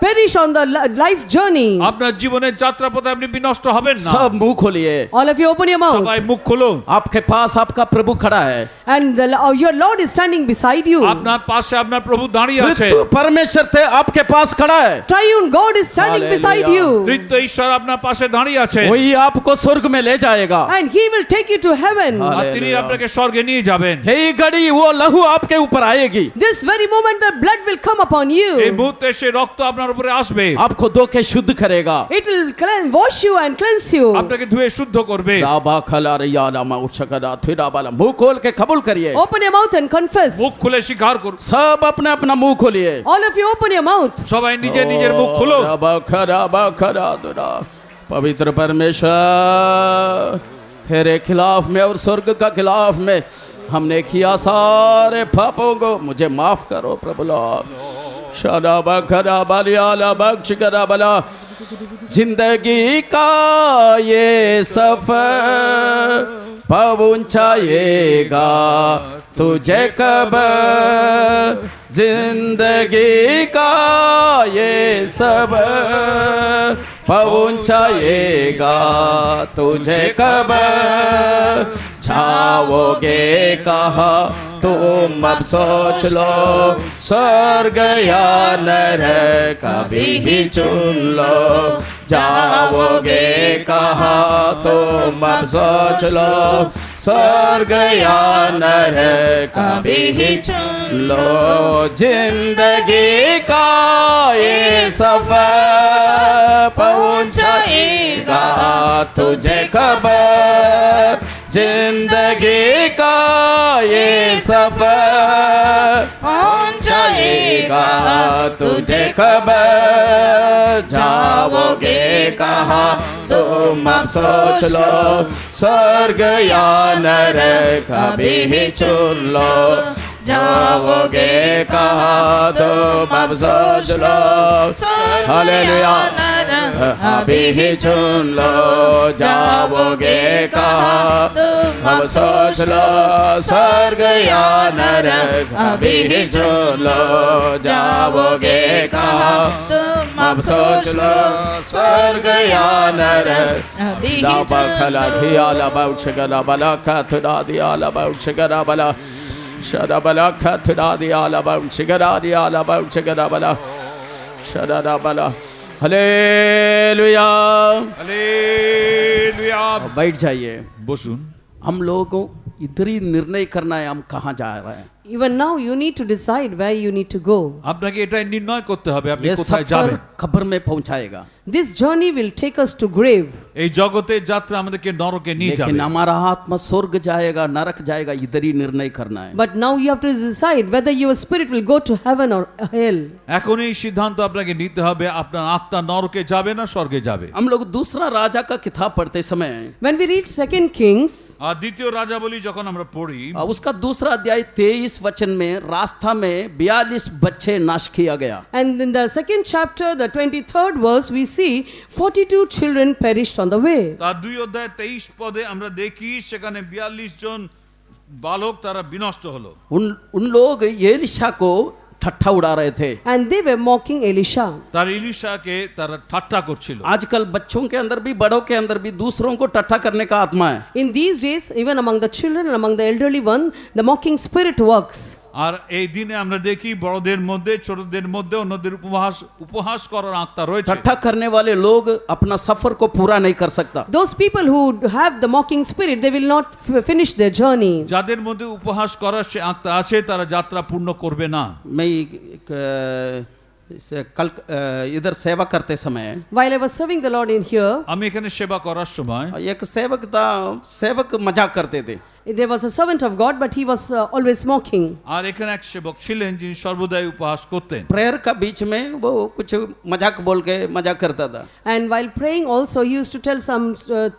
perish on the life journey. আপনার জীবনের যাত্রাপথে আপনি বিনষ্ট হবেন না। सब मुंह खोलिए, All of you open your mouth. সবাই মুখ খুলুন। आपके पास आपका प्रभु खड़ा है, And your Lord is standing beside you. আপনার পাশে আপনার প্রভু দাঁড়িয়ে আছে। तू परमेश्वर थे आपके पास खड़ा है, Triune God is standing beside Hallelujah. you. তৃতীয় ঈশ্বর আপনার পাশে দাঁড়িয়ে আছে। वही आपको स्वर्ग में ले जाएगा। And He will take you to heaven. আর তিনি আপনাকে স্বর্গে নিয়ে যাবেন। यही घड़ी वो लहू आपके ऊपर आएगी, This very moment the blood will come upon এই you. মুহূর্তে সে রক্ত আপনার উপরে আসবে। आपको धो के शुद्ध करेगा। It will wash you and cleanse you. আপনাকে ধুয়ে শুদ্ধ করবে। राबा खला रिया नामा उछकदा थिरा बाला, मुंह खोल के कबूल करिए। Open your mouth and confess. মুখ খুলে স্বীকার করুন। सब अपने अपना मुंह खोलिए। All of you open your mouth. সবাই নিজের নিজের মুখ খুলো। राबा खरा दुरा, पवित्र परमेश्वर तेरे खिलाफ में और स्वर्ग का खिलाफ में हमने किया सारे पापों को मुझे माफ करो प्रभु लॉर्ड। शराबा खरा बलियाला बख्श करा बला, जिंदगी का ये सफर पहुंचाएगा तुझे कब, जिंदगी का ये सफर पहुंचाएगा तुझे कब, जाओगे कहा तुम अब सोच लो, स्वर्ग या नरक कभी ही चुन लो, जाओगे कहा तुम अब सोच लो, स्वर्ग या नरक कभी ही चुन लो, जिंदगी का ये सफर पहुंचाएगा तुझे खबर, जिंदगी का ये सफर पहुंचाएगा तुझे खबर, जाओगे कहा तुम अब सोच लो, स्वर्ग या नरक कभी ही चुन लो, जाओगे कहा तुम अब सोच लो, हालेलुया अभी ही चुन लो, जाओगे कहा अब सोच लो, स्वर्ग या नरक अभी ही चुन लो, जाओगे कहा अब सोच लो, स्वर्ग या नरक लाबा खला धिया लाबा उछगरा बला खाथुरा दिया लाबा उछगरा बला, शरा बला खाथुरा दिया लाबा उछगरा दिया लाबा उछगरा बला, शरा बला। हालेलुया। हालेलुया। बैठ जाइए। বসুন। हम लोगों को इधर ही निर्णय करना है हम कहाँ जा रहे हैं। Even now you need to decide where you need to go. আপনাকে এটাই নির্ণয় করতে হবে আপনি ये কোথায় सफर যাবেন। खबर में पहुंचाएगा, This journey will take us to grave. এই জগতের যাত্রা আমাদেরকে নরকে নিয়ে যাবে। लेकिन हमारा आत्मा स्वर्ग जाएगा नरक जाएगा, इधर ही निर्णय करना है। But now you have to decide whether your spirit will go to heaven or hell. এখন এই সিদ্ধান্ত আপনাকে নিতে হবে আপনার আত্মা নরকে যাবে না স্বর্গে যাবে। हम लोग दूसरा राजा का किताब पढ़ते समय When we read 2 Kings, আর দ্বিতীয় রাজাবলী যখন আমরা পড়ি उसका दूसरा अध्याय 23 वचन में रास्ता में 42 बच्चे नाश किया गया। and in the 2nd chapter, the 23rd verse, we see 42 children perished on the way. তার 2 অধ্যায় 23 পদে আমরা দেখি সেখানে 42 জন বালক তারা বিনষ্ট হলো। उन लोग एलिशा को ठट्ठा उड़ा रहे थे। and they were mocking Elisha. তার ইলিশাকে তারা ঠাট্টা করছিল। आजकल बच्चों के अंदर भी बड़ों के अंदर भी दूसरों को ठट्ठा करने का आत्मा है। In these days, even among the children and among the elderly one, the mocking spirit works. আর এই দিনে আমরা দেখি বড়দের মধ্যে ছোটদের মধ্যে অন্যদের উপহাস করার আত্মা রয়েছে। ठट्ठा करने वाले लोग अपना सफर को पूरा नहीं कर सकता। Those people who have the mocking spirit, they will not finish their journey. যাদের মধ্যে উপহাস করার সে আত্মা আছে তারা যাত্রা পূর্ণ করবে না। मैं कल इधर सेवा करते समय While I was serving the Lord in here, আমি এখানে সেবা করার সময় एक सेवक था, सेवक मजाक करते थे। there was a servant of God, but he was always mocking. আর এখানে এক সেবক ছিলেন যিনি সর্বদাই উপহাস করতেন। प्रेयर का बीच में वो कुछ मजाक बोल के मजाक करता था। And while praying also, he used to tell some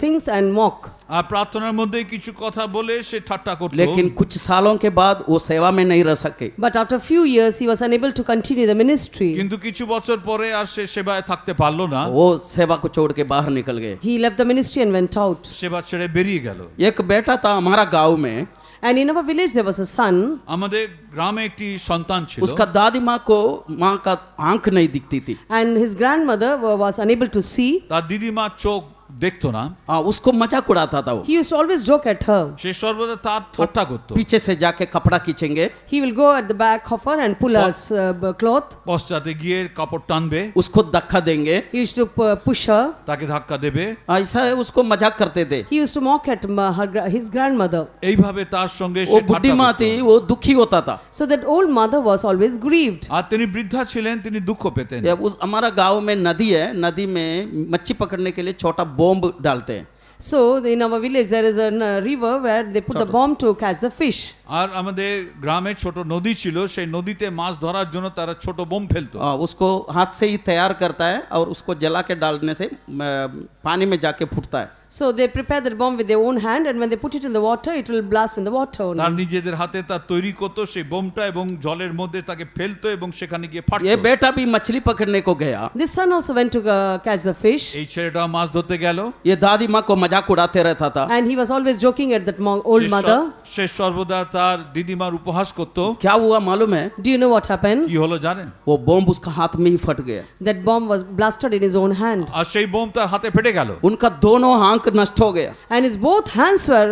things and mock. আর প্রার্থনার মধ্যে কিছু কথা বলে সে ঠাট্টা করত। लेकिन कुछ सालों के बाद वो सेवा में नहीं रह सके। But after few years, he was unable to continue the ministry. কিন্তু কিছু বছর পরে আর সে সেবায় থাকতে পারলো না। वो सेवा को छोड़ के बाहर निकल गए। He left the ministry and went out. সেবা ছেড়ে বেরিয়ে গেল। एक बेटा था हमारा गांव में, And in our village, there was a son. আমাদের গ্রামে একটি সন্তান ছিল। उसका दादी माँ को माँ का आंख नहीं दिखती थी। And his grandmother was unable to see. তার দিদিমার চোখ দেখতো না। उसको मजाक उड़ाता था वो। He used to always joke at her. সে সর্বদা তার ঠাট্টা করত। पीछे से जाके कपड़ा खींचेंगे, He will go at the back of her and pull her cloth. পশ্চাতে গিয়ে কাপড় টানবে, उसको धक्का देंगे, He used to push her. তাকে ধাক্কা দেবে। ऐसा है उसको मजाक करते थे। He used to mock at his grandmother. এইভাবে তার সঙ্গে वो সে बुढ़ी ঠাট্টা माँ করত। थी, वो दुखी होता था। So that old mother was always grieved. আর তিনি বৃদ্ধা ছিলেন, তিনি দুঃখ পেতেন। हमारा गांव में नदी है, नदी में मच्छी पकड़ने के लिए छोटा बॉम्ब डालते हैं। So in our village there is a river where they put the bomb to catch the fish. আর আমাদের গ্রামে ছোট নদী ছিল, সেই নদীতে মাছ ধরার জন্য তারা ছোট বোম ফেলতো। उसको हाथ से ही तैयार करता है और उसको जला के डालने से पानी में जाके फूटता है। So they prepare the bomb with their own hand, and when they put it in the water, it will blast in the water only. তার নিজেদের হাতে তার তৈরি করতো সেই বোমটা এবং জলের মধ্যে তাকে ফেলতো এবং সেখানে গিয়ে ये ফাটতো। बेटा भी मछली पकड़ने को गया। This son also went to catch the fish, এই ছেলেটা মাছ ধরতে গেল। ये दादी माँ को मजाक उड़ाते रहता था। and he was always joking at that old mother. সে সর্বদা তার দিদিমার উপহাস করতো। क्या हुआ मालूम है? Do you know what happened? কি হলো জানেন? वो बॉम्ब उसका हाथ में ही फट गया। That bomb was blasted in his own hand, আর সেই বোম তার হাতে ফেটে গেল। उनका दोनों आंख नष्ट हो गया। and his both hands were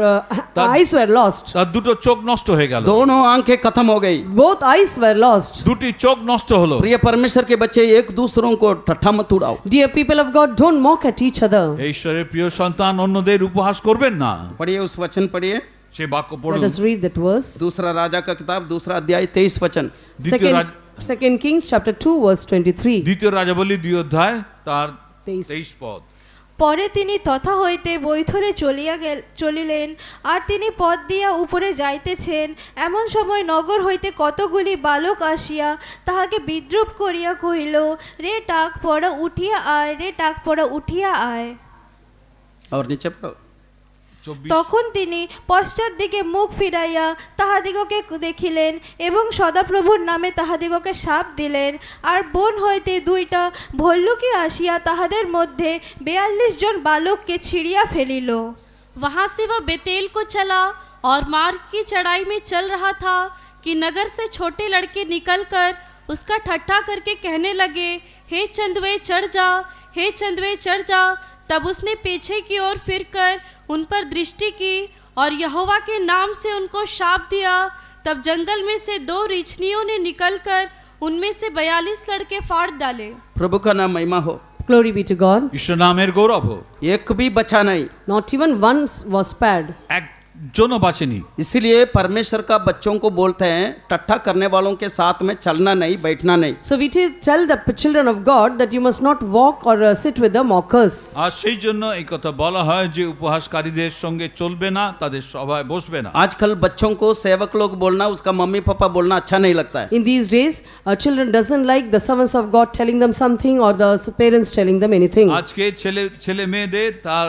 eyes were lost. তার দুটো চোখ নষ্ট হয়ে গেল। दोनों आंखें खत्म हो गई। Both eyes were lost. দুটি চোখ নষ্ট হলো। प्रिय परमेश्वर के बच्चे, एक दूसरों को ठट्ठा मत उड़ाओ। Dear people of God, don't mock at each other. এই ঈশ্বরের প্রিয় সন্তান, অন্যদের উপহাস করবেন না। पढ़िए उस वचन पढ़िए। সে বাক্য Let পড়ুন। us read that verse. दूसरा राजा का किताब, दूसरा अध्याय 23 वचन। Second Kings chapter 2 verse 23. দ্বিতীয় রাজাবলী 2 অধ্যায় তার 23 পদ। পরে তিনি তথা হইতে বৈথরে চলিলেন, আর তিনি পথ দিয়া উপরে যাইতেছেন, এমন সময় নগর হইতে কতগুলি বালক আসিয়া তাহাকে বিদ্রুপ করিয়া কহিল, রে টাক পড়া উঠিয়া আয়, রে টাক পড়া উঠিয়া আয়। और नीचे पढ़ो। 24 তখন তিনি পশ্চাৎ দিকে মুখ ফিরাইয়া তাহাদিগকে দেখিলেন এবং সদাপ্রভুর নামে তাহাদিগকে শাপ দিলেন। আর বন হইতে 2টা ভল্লুকি আসিয়া তাহাদের মধ্যে 42 জন বালককে ছিঁড়িয়া ফেলিল। वहाँ से वह बेतेल को चला और मार्ग की चढ़ाई में चल रहा था कि नगर से छोटे लड़के निकलकर उसका ठट्ठा करके कहने लगे, हे चंदवे चढ़ जा, हे चंदवे चढ़ जा। तब उसने पीछे की ओर फिरकर उन पर दृष्टि की और यहोवा के नाम से उनको शाप दिया। तब जंगल में से 2 रीछनियों ने निकलकर उनमें से 42 लड़के फाड़ डाले। प्रभु का नाम महिमा हो। Glory be to God. ঈশ্বর নামের গৌরব হোক। एक भी बचा नहीं। Not even one was spared. একজনও বাঁচেনি। इसीलिए परमेश्वर का बच्चों को बोलते हैं, ठट्ठा करने वालों के साथ में चलना नहीं, बैठना नहीं। So we tell the children of God that you must not walk or sit with the mockers. আর সেই জন্য এই কথা বলা হয় যে উপহাসকারীদের সঙ্গে চলবে না, তাদের সভায় বসবে না। आजकल बच्चों को सेवक लोग बोलना, उसका मम्मी पापा बोलना अच्छा नहीं लगता है। In these days, children doesn't like the servants of God telling them something or the parents telling them anything. আজকে ছেলে মেয়েদের তার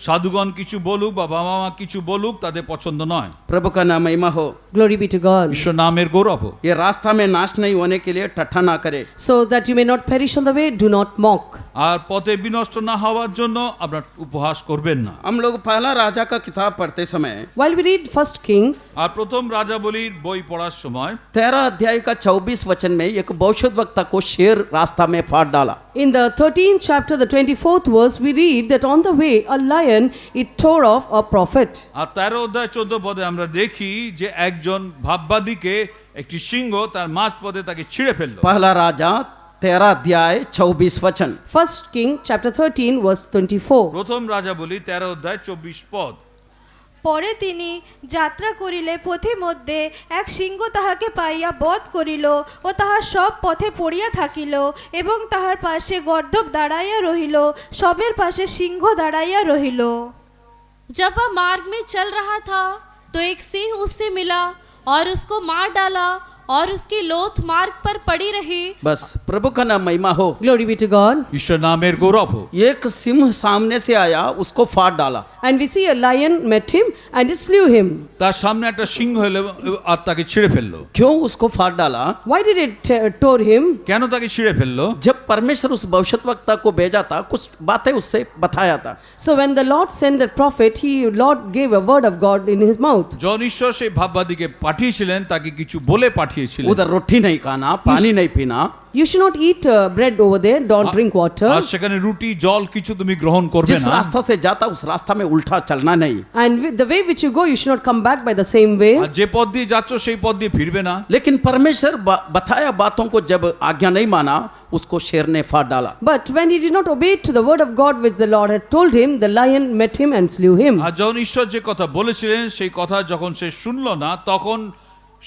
সাধুগণ কিছু বলুক বা বাবা মা কিছু বলুক তাদের পছন্দ নয়। प्रभु का नाम महिमा हो। Glory be to God. ঈশ্বর নামের গৌরব হোক। ये रास्ता में नाश नहीं होने के लिए ठट्ठा ना करे। So that you may not perish on the way, do not mock. আর পথে বিনষ্ট না হওয়ার জন্য আপনার উপহাস করবেন না। हम लोग पहला राजा का किताब पढ़ते समय While we read First Kings, আর প্রথম রাজাবলীর বই পড়ার সময় 13 अध्याय का 24 वचन में एक भविष्यद्वक्ता को शेर रास्ता में फाड़ डाला। in the 13th chapter, the 24th verse, we read that on the way a lion it tore off a prophet. আর 13 অধ্যায় 14 পদে আমরা দেখি যে একজন ভাববাদীকে একটি সিংহ তার মাঝ পথে তাকে ছিঁড়ে ফেললো। पहला राजा 13 अध्याय 24 वचन। First King chapter 13 verse 24. প্রথম রাজাবলী 13 অধ্যায় 24 পদ। পরে তিনি যাত্রা করিলে পথে মধ্যে এক সিংহ তাহাকে পাইয়া বধ করিল ও তাহার সব পথে পড়িয়া থাকিল এবং তাহার পাশে গর্দভ দাঁড়াইয়া রহিল, সবের পাশে সিংহ দাঁড়াইয়া রহিল। जब वह मार्ग में चल रहा था तो एक सिंह उससे मिला और उसको मार डाला और उसकी लोथ मार्ग पर पड़ी रही। बस प्रभु का नाम महिमा हो। Glory be to God. ঈশ্বর নামের গৌরব হোক। एक सिंह सामने से आया, उसको फाड़ डाला। And we see a lion met him and it slew him. তার সামনে একটা সিংহ এলো আর তাকে ছিঁড়ে ফেললো। क्यों उसको फाड़ डाला? Why did it tore him? কেন তাকে ছিঁড়ে ফেললো? जब परमेश्वर उस भविष्यद्वक्ता को भेजा था, कुछ बातें उससे बताया था। So when the Lord sent the prophet, Lord gave a word of God in his mouth. যখন ঈশ্বর সেই ভাববাদীকে পাঠিয়েছিলেন তাকে কিছু বলে পাঠিয়েছিলেন। उधर रोटी नहीं खाना, पानी नहीं पीना। You should not eat bread over there, don't drink water. আর সেখানে রুটি জল কিছু তুমি গ্রহণ করবে जिस না। रास्ता से जाता उस रास्ता में उल्टा चलना नहीं। And the way which you go, you should not come back by the same way. আর যে পথ দিয়ে যাচ্ছ সেই পথ দিয়ে ফিরবে না। लेकिन परमेश्वर बताया बातों को जब आज्ञा नहीं माना, उसको शेर ने फाड़ डाला। But when he did not obey to the word of God which the Lord had told him, the lion met him and slew him. আর যখন ঈশ্বর যে কথা বলেছিলেন সেই কথা যখন সে শুনলো না তখন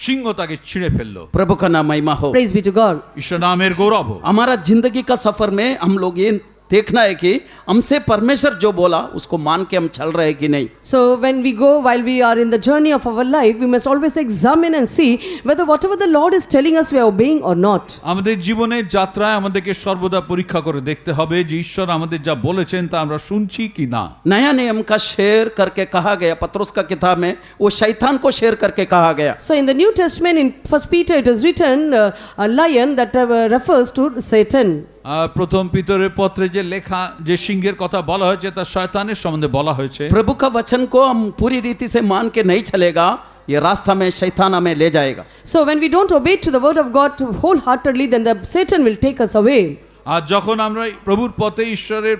সিংহ তাকে ছিঁড়ে ফেললো। प्रभु का नाम महिमा हो। Praise be to God. ঈশ্বর নামের গৌরব হোক। हमारा जिंदगी का सफर में हम लोग ये देखना है कि हमसे परमेश्वर जो बोला उसको मान के हम चल रहे हैं कि नहीं। So when we go, while we are in the journey of our life, we must always examine and see whether whatever the Lord is telling us we are obeying or not. আমাদের জীবনের যাত্রায় আমাদেরকে সর্বদা পরীক্ষা করে দেখতে হবে যে ঈশ্বর আমাদের যা বলেছেন তা আমরা শুনছি কি না। नया नियम का शेर करके कहा गया पत्रुस का किताब में, वो शैतान को शेर करके कहा गया। So in the New Testament, in 1 Peter, it is written a lion that refers to Satan. আর প্রথম পিতরের পত্রে যে লেখা যে সিংহের কথা বলা হয়েছে তা শয়তানের সম্বন্ধে বলা হয়েছে। प्रभु का वचन को हम पूरी रीति से मान के नहीं चलेगा, ये रास्ता में शैतान हमें ले जाएगा। So when we don't obey to the word of God wholeheartedly, then the Satan will take us away. আর যখন আমরা প্রভুর পথে ঈশ্বরের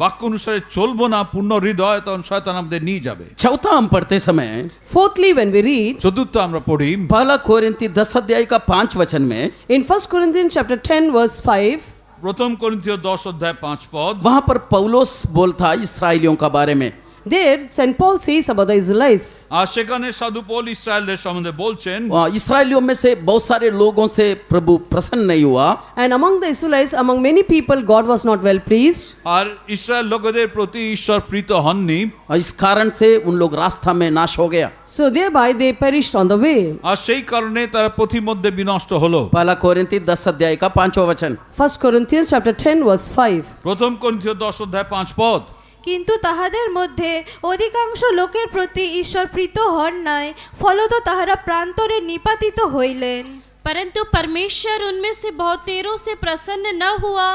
বাক্য অনুসারে চলবো না পূর্ণ হৃদয়, তখন শয়তান আমাদের নিয়ে যাবে। चौथा हम पढ़ते समय Fourthly, when we read চতুর্থ আমরা पढ़ी पहला कोरिन्थी 10 अध्याय का 5 वचन में, in 1 Corinthians chapter 10 verse 5, প্রথম করিন্থীয় 10 অধ্যায় 5 পদ। वहां पर पौलुस बोलता इस्राएलियों का बारे में। there St. Paul says about the Israelites. আর সেখানে সাধু পৌল ইসরায়েলদের সম্বন্ধে বলছেন इस्राएलियों में से बहुत सारे लोगों से प्रभु प्रसन्न नहीं हुआ। And among the Israelites, among many people, God was not well pleased. আর ইসরায়েল লোকেদের প্রতি ঈশ্বর প্রীত হননি। इस कारण से उन लोग रास्ता में नाश हो गया। So thereby they perished on the way. আর সেই কারণে তারা পথিমধ্যে বিনষ্ট হলো। पहला कोरिन्थी 10 अध्याय का 5वां वचन। 1 Corinthians chapter 10 verse 5. প্রথম করিন্থীয় 10 অধ্যায় 5 পদ। কিন্তু তাহাদের মধ্যে অধিকাংশ লোকের প্রতি ঈশ্বর প্রীত হন নাই, ফলত তাহারা প্রান্তরে নিপাতিত হইলেন। परंतु परमेश्वर उनमें से बहुतेरों से प्रसन्न न हुआ,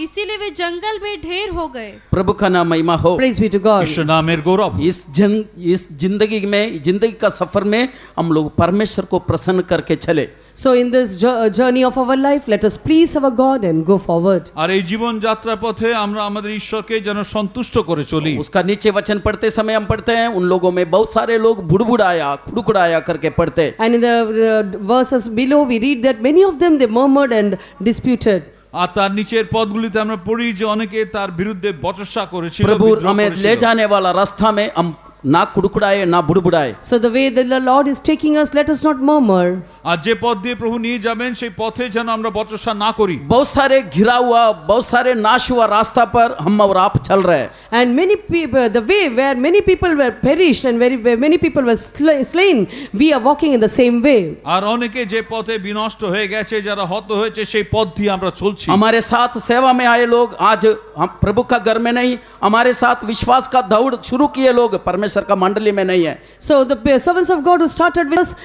इसीलिए वे जंगल में ढेर हो गए। प्रभु का नाम महिमा हो। Praise be to God. ঈশ্বর নামের গৌরব। इस जिंदगी का सफर में हम लोग परमेश्वर को प्रसन्न करके चले। So in this journey of our life, let us please our God and go forward. আর এই জীবন যাত্রা পথে আমরা আমাদের ঈশ্বরকে যেন সন্তুষ্ট করে চলি। उसका नीचे वचन पढ़ते समय हम पढ़ते हैं, उन लोगों में बहुत सारे लोग बुड़बुड़ाया खुड़खुड़ाया करके पढ़ते। And in the verses below, we read that many of them they murmured and disputed. আর তার নিচের পদগুলিতে আমরা পড়ি যে অনেকে তার বিরুদ্ধে বচসা করেছিল, प्रभु বিদ্রোহ हमें করেছিল। ले जाने वाला रास्ता में हम ना खुड़खुड़ाए ना बुड़बुड़ाए। So the way that the Lord is taking us, let us not murmur. আর যে পথ দিয়ে প্রভু নিয়ে যাবেন সেই পথে যেন আমরা বচসা না করি। बहुत सारे घिरा हुआ बहुत सारे नाश हुआ रास्ता पर हम और आप चल रहे हैं। And many people, the way where many people were perished and where many people were slain, we are walking in the same way. আর অনেকে যে পথে বিনষ্ট হয়ে গেছে, যারা হত হয়েছে, সেই পথ দিয়ে আমরা চলছি। हमारे साथ सेवा में आए लोग आज हम प्रभु का घर में नहीं, हमारे साथ विश्वास का दौड़ शुरू किए लोग परमेश्वर परमेश्वर का मंडली में नहीं है। So the servants of God who started with us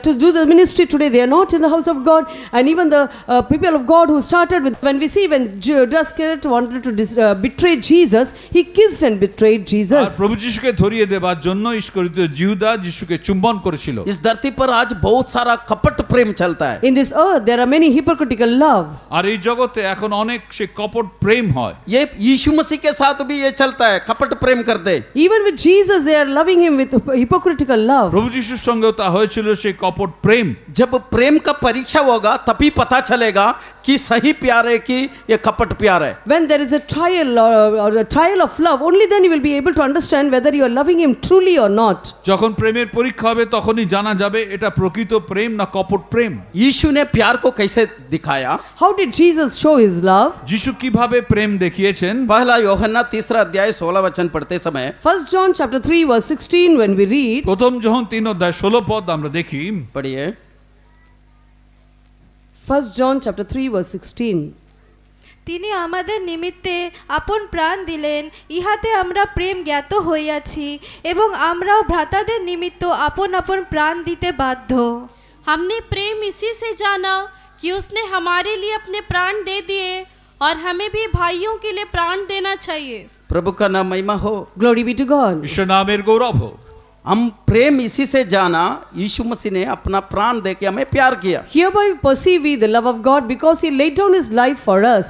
to do the ministry today, they are not in the house of God. And even the people of God who started with, when we see when Judas Iscariot wanted to betray Jesus, he kissed and betrayed R Jesus. প্রভু যিশুকে ধরিয়ে দেবার জন্য ইস্করিত জিউদা যিশুকে চুম্বন করেছিল। इस धरती पर आज बहुत सारा कपट प्रेम चलता है। In this earth, there are many hypocritical love. আর এই জগতে এখন অনেক সে কপট প্রেম হয়। ये यीशु मसीह के साथ भी ये चलता है, कपट प्रेम करते। Even with Jesus, they are loving him with hypocritical love. প্রভু যিশুর সঙ্গেও তা হয়েছিল সেই কপট প্রেম। जब प्रेम का परीक्षा होगा तभी पता चलेगा कि सही प्यार है कि ये कपट प्यार है। When there is a trial or a trial of love, only then you will be able to understand whether you are loving him truly or not. যখন প্রেমের পরীক্ষা হবে তখনই জানা যাবে এটা প্রকৃত প্রেম না কপট প্রেম। यीशु ने प्यार को कैसे दिखाया? How did Jesus show his love? যিশু কিভাবে প্রেম দেখিয়েছেন? पहला यूहन्ना 3 अध्याय 16 वचन पढ़ते समय 1 John chapter 3 verse 16 when we read, প্রথম যোহন 3 অধ্যায় 16 পদ আমরা দেখি। पढ़िए। 1 John chapter 3 verse 16. তিনি আমাদের নিমিত্তে আপন প্রাণ দিলেন, ইহাতে আমরা প্রেম জ্ঞাত হইয়াছি এবং আমরাও ভ্রাতাদের নিমিত্ত আপন আপন প্রাণ দিতে বাধ্য। हमने प्रेम इसी से जाना कि उसने हमारे लिए अपने प्राण दे दिए और हमें भी भाइयों के लिए प्राण देना चाहिए। प्रभु का नाम महिमा हो। Glory be to God. ঈশ্বর নামের গৌরব হোক। हम प्रेम इसी से जाना, यीशु मसीह ने अपना प्राण दे के हमें प्यार किया। Hereby perceive we the love of God because he laid down his life for us.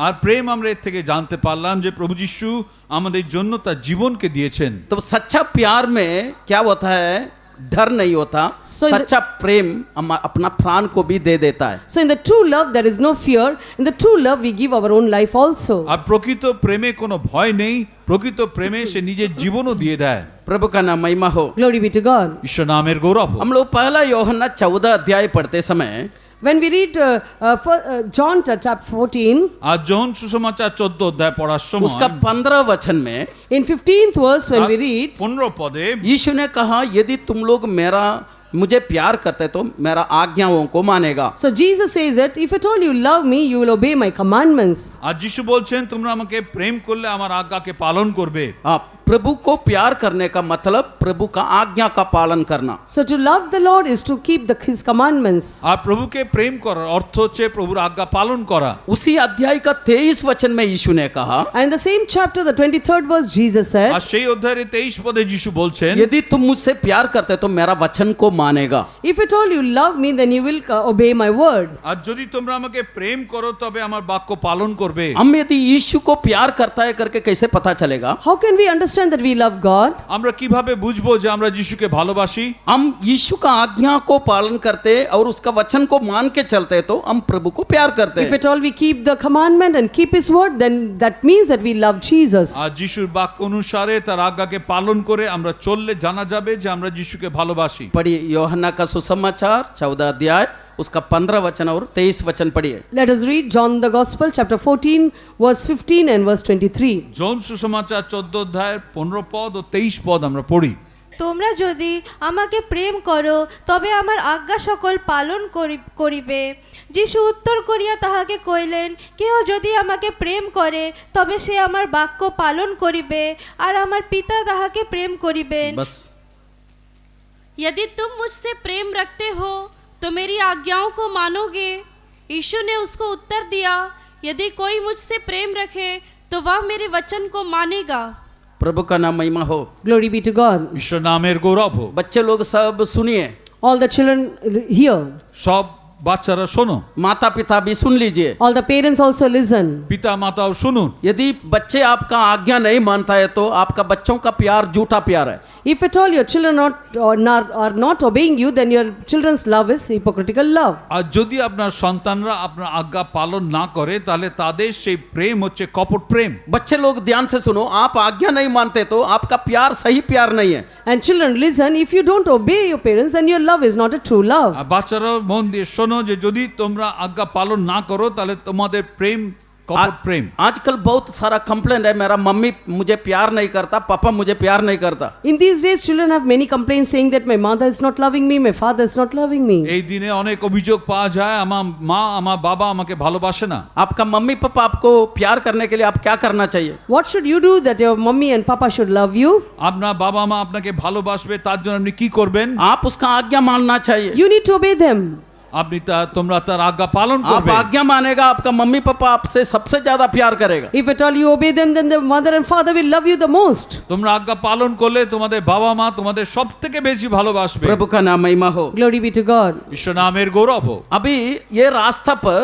আর প্রেম আমরা এর থেকে জানতে পারলাম যে প্রভু যিশু আমাদের জন্য তার জীবনকে দিয়েছেন। तो सच्चा प्यार में क्या होता है? डर नहीं होता। So सच्चा प्रेम अपना प्राण को भी दे देता है। So in the true love there is no fear. In the true love we give our own life also. আর প্রকৃত প্রেমে কোনো ভয় নেই, প্রকৃত প্রেমে সে নিজের জীবনও দিয়ে দেয়। प्रभु का नाम महिमा हो। Glory be to God. ঈশ্বর নামের গৌরব হোক। हम लोग पहला यूहन्ना 14 अध्याय पढ़ते समय When we read John chapter 14, আর যোহন সুসমাচার 14 অধ্যায় পড়ার সময় उसका 15 वचन में in 15th verse when we read, 15 পদে यीशु ने कहा, यदि तुम लोग मुझे प्यार करते तो मेरा आज्ञाओं को मानेगा। so Jesus says that if at all you love me, you will obey my commandments. আর যিশু বলছেন তোমরা আমাকে প্রেম করলে আমার আজ্ঞাকে পালন করবে। प्रभु को प्यार करने का मतलब प्रभु का आज्ञा का पालन करना। So to love the Lord is to keep his commandments. আর প্রভুকে প্রেম করার অর্থ হচ্ছে প্রভুর আজ্ঞা পালন করা। उसी अध्याय का 23 वचन में यीशु ने कहा, And the same chapter, the 23rd verse, Jesus said, আর সেই অধ্যায়ের 23 পদে যিশু বলছেন यदि तुम मुझसे प्यार करते तो मेरा वचन को मानेगा। if at all you love me, then you will obey my word. আর যদি তোমরা আমাকে প্রেম করো তবে আমার বাক্য পালন করবে। हम यदि यीशु को प्यार करता है करके कैसे पता चलेगा? How can we understand that we love God? আমরা কিভাবে বুঝবো যে আমরা যিশুকে ভালোবাসি? हम यीशु का आज्ञा को पालन करते और उसका वचन को मान के चलते तो हम प्रभु को प्यार करते If हैं। at all we keep the commandment and keep his word, then that means that we love Jesus. আর যিশুর বাক্য অনুসারে তার আজ্ঞাকে পালন করে আমরা চললে জানা যাবে যে আমরা যিশুকে ভালোবাসি। पढ़िए यूहन्ना का सुसमाचार 14 अध्याय उसका 15 वचन और 23 वचन पढ़िए। Let us read John the Gospel chapter 14 verse 15 and verse 23. যোহন সুসমাচার 14 অধ্যায়ের 15 পদ ও 23 পদ আমরা পড়ি। তোমরা যদি আমাকে প্রেম করো তবে আমার আজ্ঞা সকল পালন করিবে। যিশু উত্তর করিয়া তাহাকে কইলেন, কেহ যদি আমাকে প্রেম করে তবে সে আমার বাক্য পালন করিবে আর আমার পিতা তাহাকে প্রেম করিবেন। बस यदि तुम मुझसे प्रेम रखते हो तो मेरी आज्ञाओं को मानोगे। यीशु ने उसको उत्तर दिया, यदि कोई मुझसे प्रेम रखे तो वह मेरे वचन को मानेगा। प्रभु का नाम महिमा हो। Glory be to God. ঈশ্বর নামের গৌরব হোক। बच्चे लोग सब सुनिए, All the children hear. সব বাচ্চারা শোনো, माता पिता भी सुन लीजिए। All the parents also listen. পিতা মাতাও শুনুন। यदि बच्चे आपका आज्ञा नहीं मानता है तो आपका बच्चों का प्यार झूठा प्यार है। If at all your children are not obeying you, then your children's love is hypocritical love. আর যদি আপনার সন্তানরা আপনার আজ্ঞা পালন না করে তাহলে তাদের সেই প্রেম হচ্ছে কপট প্রেম। बच्चे लोग ध्यान से सुनो, आप आज्ञा नहीं मानते तो आपका प्यार सही प्यार नहीं है। And children listen, if you don't obey your parents, then your love is not a true love. আর বাচ্চারাও মন দিয়ে শোনো যে যদি তোমরা আজ্ঞা পালন না করো তাহলে তোমাদের প্রেম কপট প্রেম। आजकल बहुत सारा कंप्लेंट है, मेरा मम्मी मुझे प्यार नहीं करता, पापा मुझे प्यार नहीं करता। In these days, children have many complaints saying that my mother is not loving me, my father is not loving me. এই দিনে অনেক অভিযোগ পাওয়া যায়, আমার মা আমার বাবা আমাকে ভালোবাসে না। आपका मम्मी पापा आपको प्यार करने के लिए आप क्या करना चाहिए? What should you do that your mummy and papa should love you? আপনার বাবা মা আপনাকে ভালোবাসবে, তার জন্য আপনি কি করবেন? आप उसका आज्ञा मानना चाहिए। You need to obey them. আপনি তোমরা তার আজ্ঞা পালন आप করবে। आज्ञा मानेगा, आपका मम्मी पापा आपसे सबसे ज्यादा प्यार करेगा। If at all you obey them, then the mother and father will love you the most. তোমরা আজ্ঞা পালন করলে তোমাদের বাবা মা তোমাদের সবথেকে বেশি ভালোবাসবে। प्रभु का नाम महिमा हो। Glory be to God. ঈশ্বর নামের গৌরব হোক। अभी ये रास्ता पर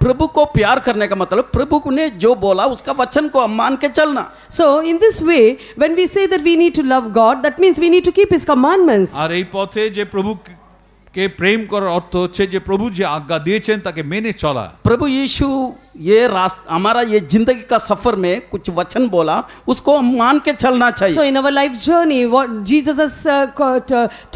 प्रभु को प्यार करने का मतलब प्रभु ने जो बोला उसका वचन को हम मान के चलना। So in this way, when we say that we need to love God, that means we need to keep His commandments. আর এই পথে যে প্রভুকে প্রেম করার অর্থ হচ্ছে যে প্রভু যে আজ্ঞা দিয়েছেন তাকে মেনে চলা। प्रभु यीशु ये रास्ता हमारा ये जिंदगी का सफर में कुछ वचन बोला, उसको हम मान के चलना चाहिए। So in our life journey, what Jesus has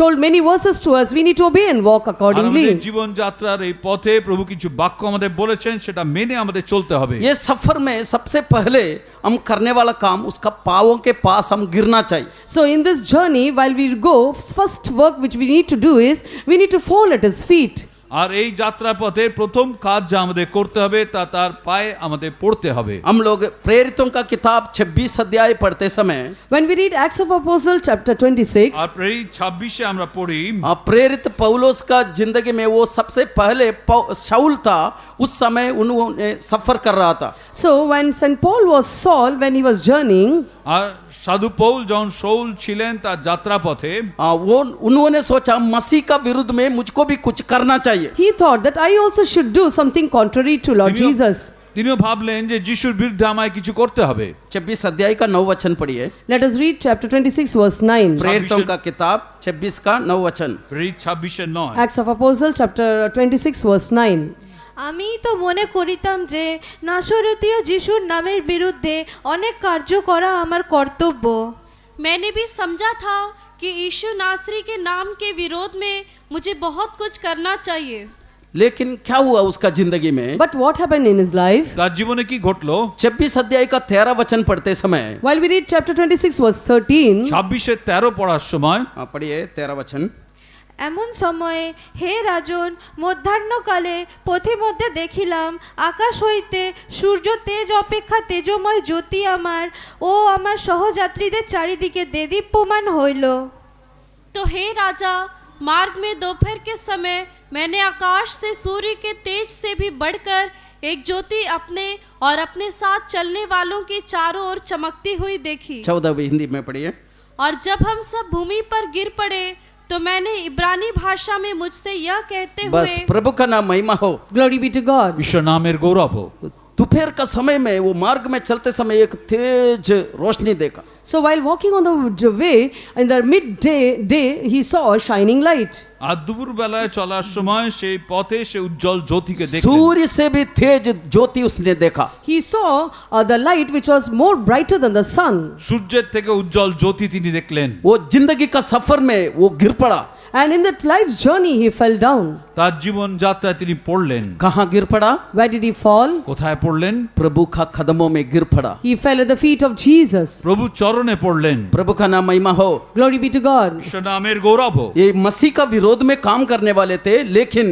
told many verses to us, we need to obey and walk আর আমাদের accordingly. জীবন যাত্রার এই পথে প্রভু কিছু বাক্য আমাদের বলেছেন, সেটা মেনে আমাদের চলতে হবে। ये सफर में सबसे पहले हम करने वाला काम उसका पाँवों के पास हम गिरना चाहिए। So in this journey, while we go, first work which we need to do is we need to fall at His feet. আর এই যাত্রা পথে প্রথম কাজ যা আমাদের করতে হবে তা তার পায়ে আমাদের পড়তে হবে। हम लोग प्रेरितों का किताब 26 अध्याय पढ़ते समय When we read Acts of Apostles chapter 26, আর এই 26-এ আমরা পড়ি प्रेरित पौलुस का जिंदगी में वो सबसे पहले शाऊल था, उस समय उन्होंने सफर कर रहा था। so when St. Paul was Saul, when he was journeying, আর সাধু পৌল যখন শৌল ছিলেন তার যাত্রা পথে वो उन्होंने सोचा मसीह का विरुद्ध में मुझको भी कुछ करना चाहिए। he thought that I also should do something contrary to Lord Jesus. তিনিও ভাবলেন যে যিশুর বিরুদ্ধে আমায় কিছু করতে হবে। 26 अध्याय का 9 वचन पढ़िए। Let us read chapter 26 verse 9. प्रेरितों का किताब 26 का 9 वचन। 26-9 Acts of Apostles chapter 26 verse 9. আমি তো মনে করিতাম যে নাসরতীয় যিশুর নামের বিরুদ্ধে অনেক কার্য করা আমার কর্তব্য। मैंने भी समझा था कि यीशु नासरी के नाम के विरोध में मुझे बहुत कुछ करना चाहिए। लेकिन क्या हुआ उसका जिंदगी में? But what happened in his life? তার জীবনে কি ঘটলো? 26 अध्याय का 13 वचन पढ़ते समय, While we read chapter 26 verse 13, 26-13 পড়ার সময় पढ़िए 13 वचन। এমন সময়ে হে রাজন মধ্যাহ্নকালে পথে মধ্যে দেখিলাম আকাশ হইতে সূর্য তেজ অপেক্ষা তেজময় জ্যোতি ও আমার সহযাত্রীদের চারিদিকে দেদীপ্যমান হইল। तो हे राजा, मार्ग में दोपहर के समय मैंने आकाश से सूर्य के तेज से भी बढ़कर एक ज्योति अपने और अपने साथ चलने वालों के चारों ओर चमकती हुई देखी। 14 हिंदी में पढ़िए। और जब हम सब भूमि पर गिर पड़े तो मैंने इब्रानी भाषा में मुझसे यह कहते बस हुए, प्रभु का नाम महिमा हो। glory be to God. ঈশ্বর নামের গৌরব হোক। दोपहर का समय में वो मार्ग में चलते समय एक तेज रोशनी देखा। So while walking on the way, in the midday, he saw a shining light. আর দুপুর বেলায় চলার সময় সেই পথে সে উজ্জ্বল জ্যোতিকে দেখলেন। सूर्य से भी तेज ज्योति उसने देखा। He saw the light which was more brighter than the sun. সূর্যের থেকে উজ্জ্বল জ্যোতি তিনি দেখলেন। वो जिंदगी का सफर में वो गिर पड़ा। And in that life's journey, he fell down. তার জীবন যাত্রায় তিনি পড়লেন। कहाँ गिर पड़ा? Where did he fall? কোথায় পড়লেন? प्रभु का कदमों में गिर पड़ा। He fell at the feet of Jesus. প্রভু চরণে পড়লেন। प्रभु का नाम महिमा हो। Glory be to God. ঈশ্বর নামের গৌরব হোক। ये मसीह का विरोध में काम करने वाले थे, लेकिन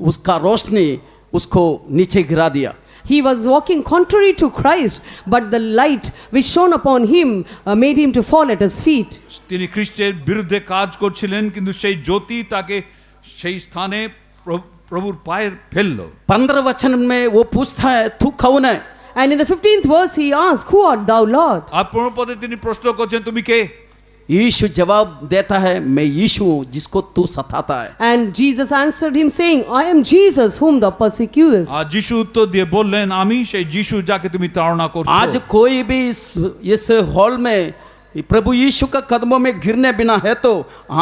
उसका रोशनी उसको नीचे गिरा दिया। He was walking contrary to Christ, but the light which shone upon him made him to fall at his feet. তিনি খ্রিস্টের বিরুদ্ধে কাজ করছিলেন, কিন্তু সেই জ্যোতি তাকে সেই স্থানে প্রভুর পায়ে ফেললো। 15 वचन में वो पूछता है तू कौन है? And in the 15th verse, he asked, "Who art thou, Lord?" আর 15 পদে তিনি প্রশ্ন করছেন তুমি কে? यीशु जवाब देता है मैं यीशु हूँ जिसको तू सताता है। And Jesus answered him, saying, "I am Jesus whom thou persecutest." আর যিশু উত্তর দিয়ে বললেন আমি সেই যিশু যাকে তুমি তাড়না করছো। आज कोई भी इस हॉल में प्रभु यीशु का कदमों में गिरने बिना है तो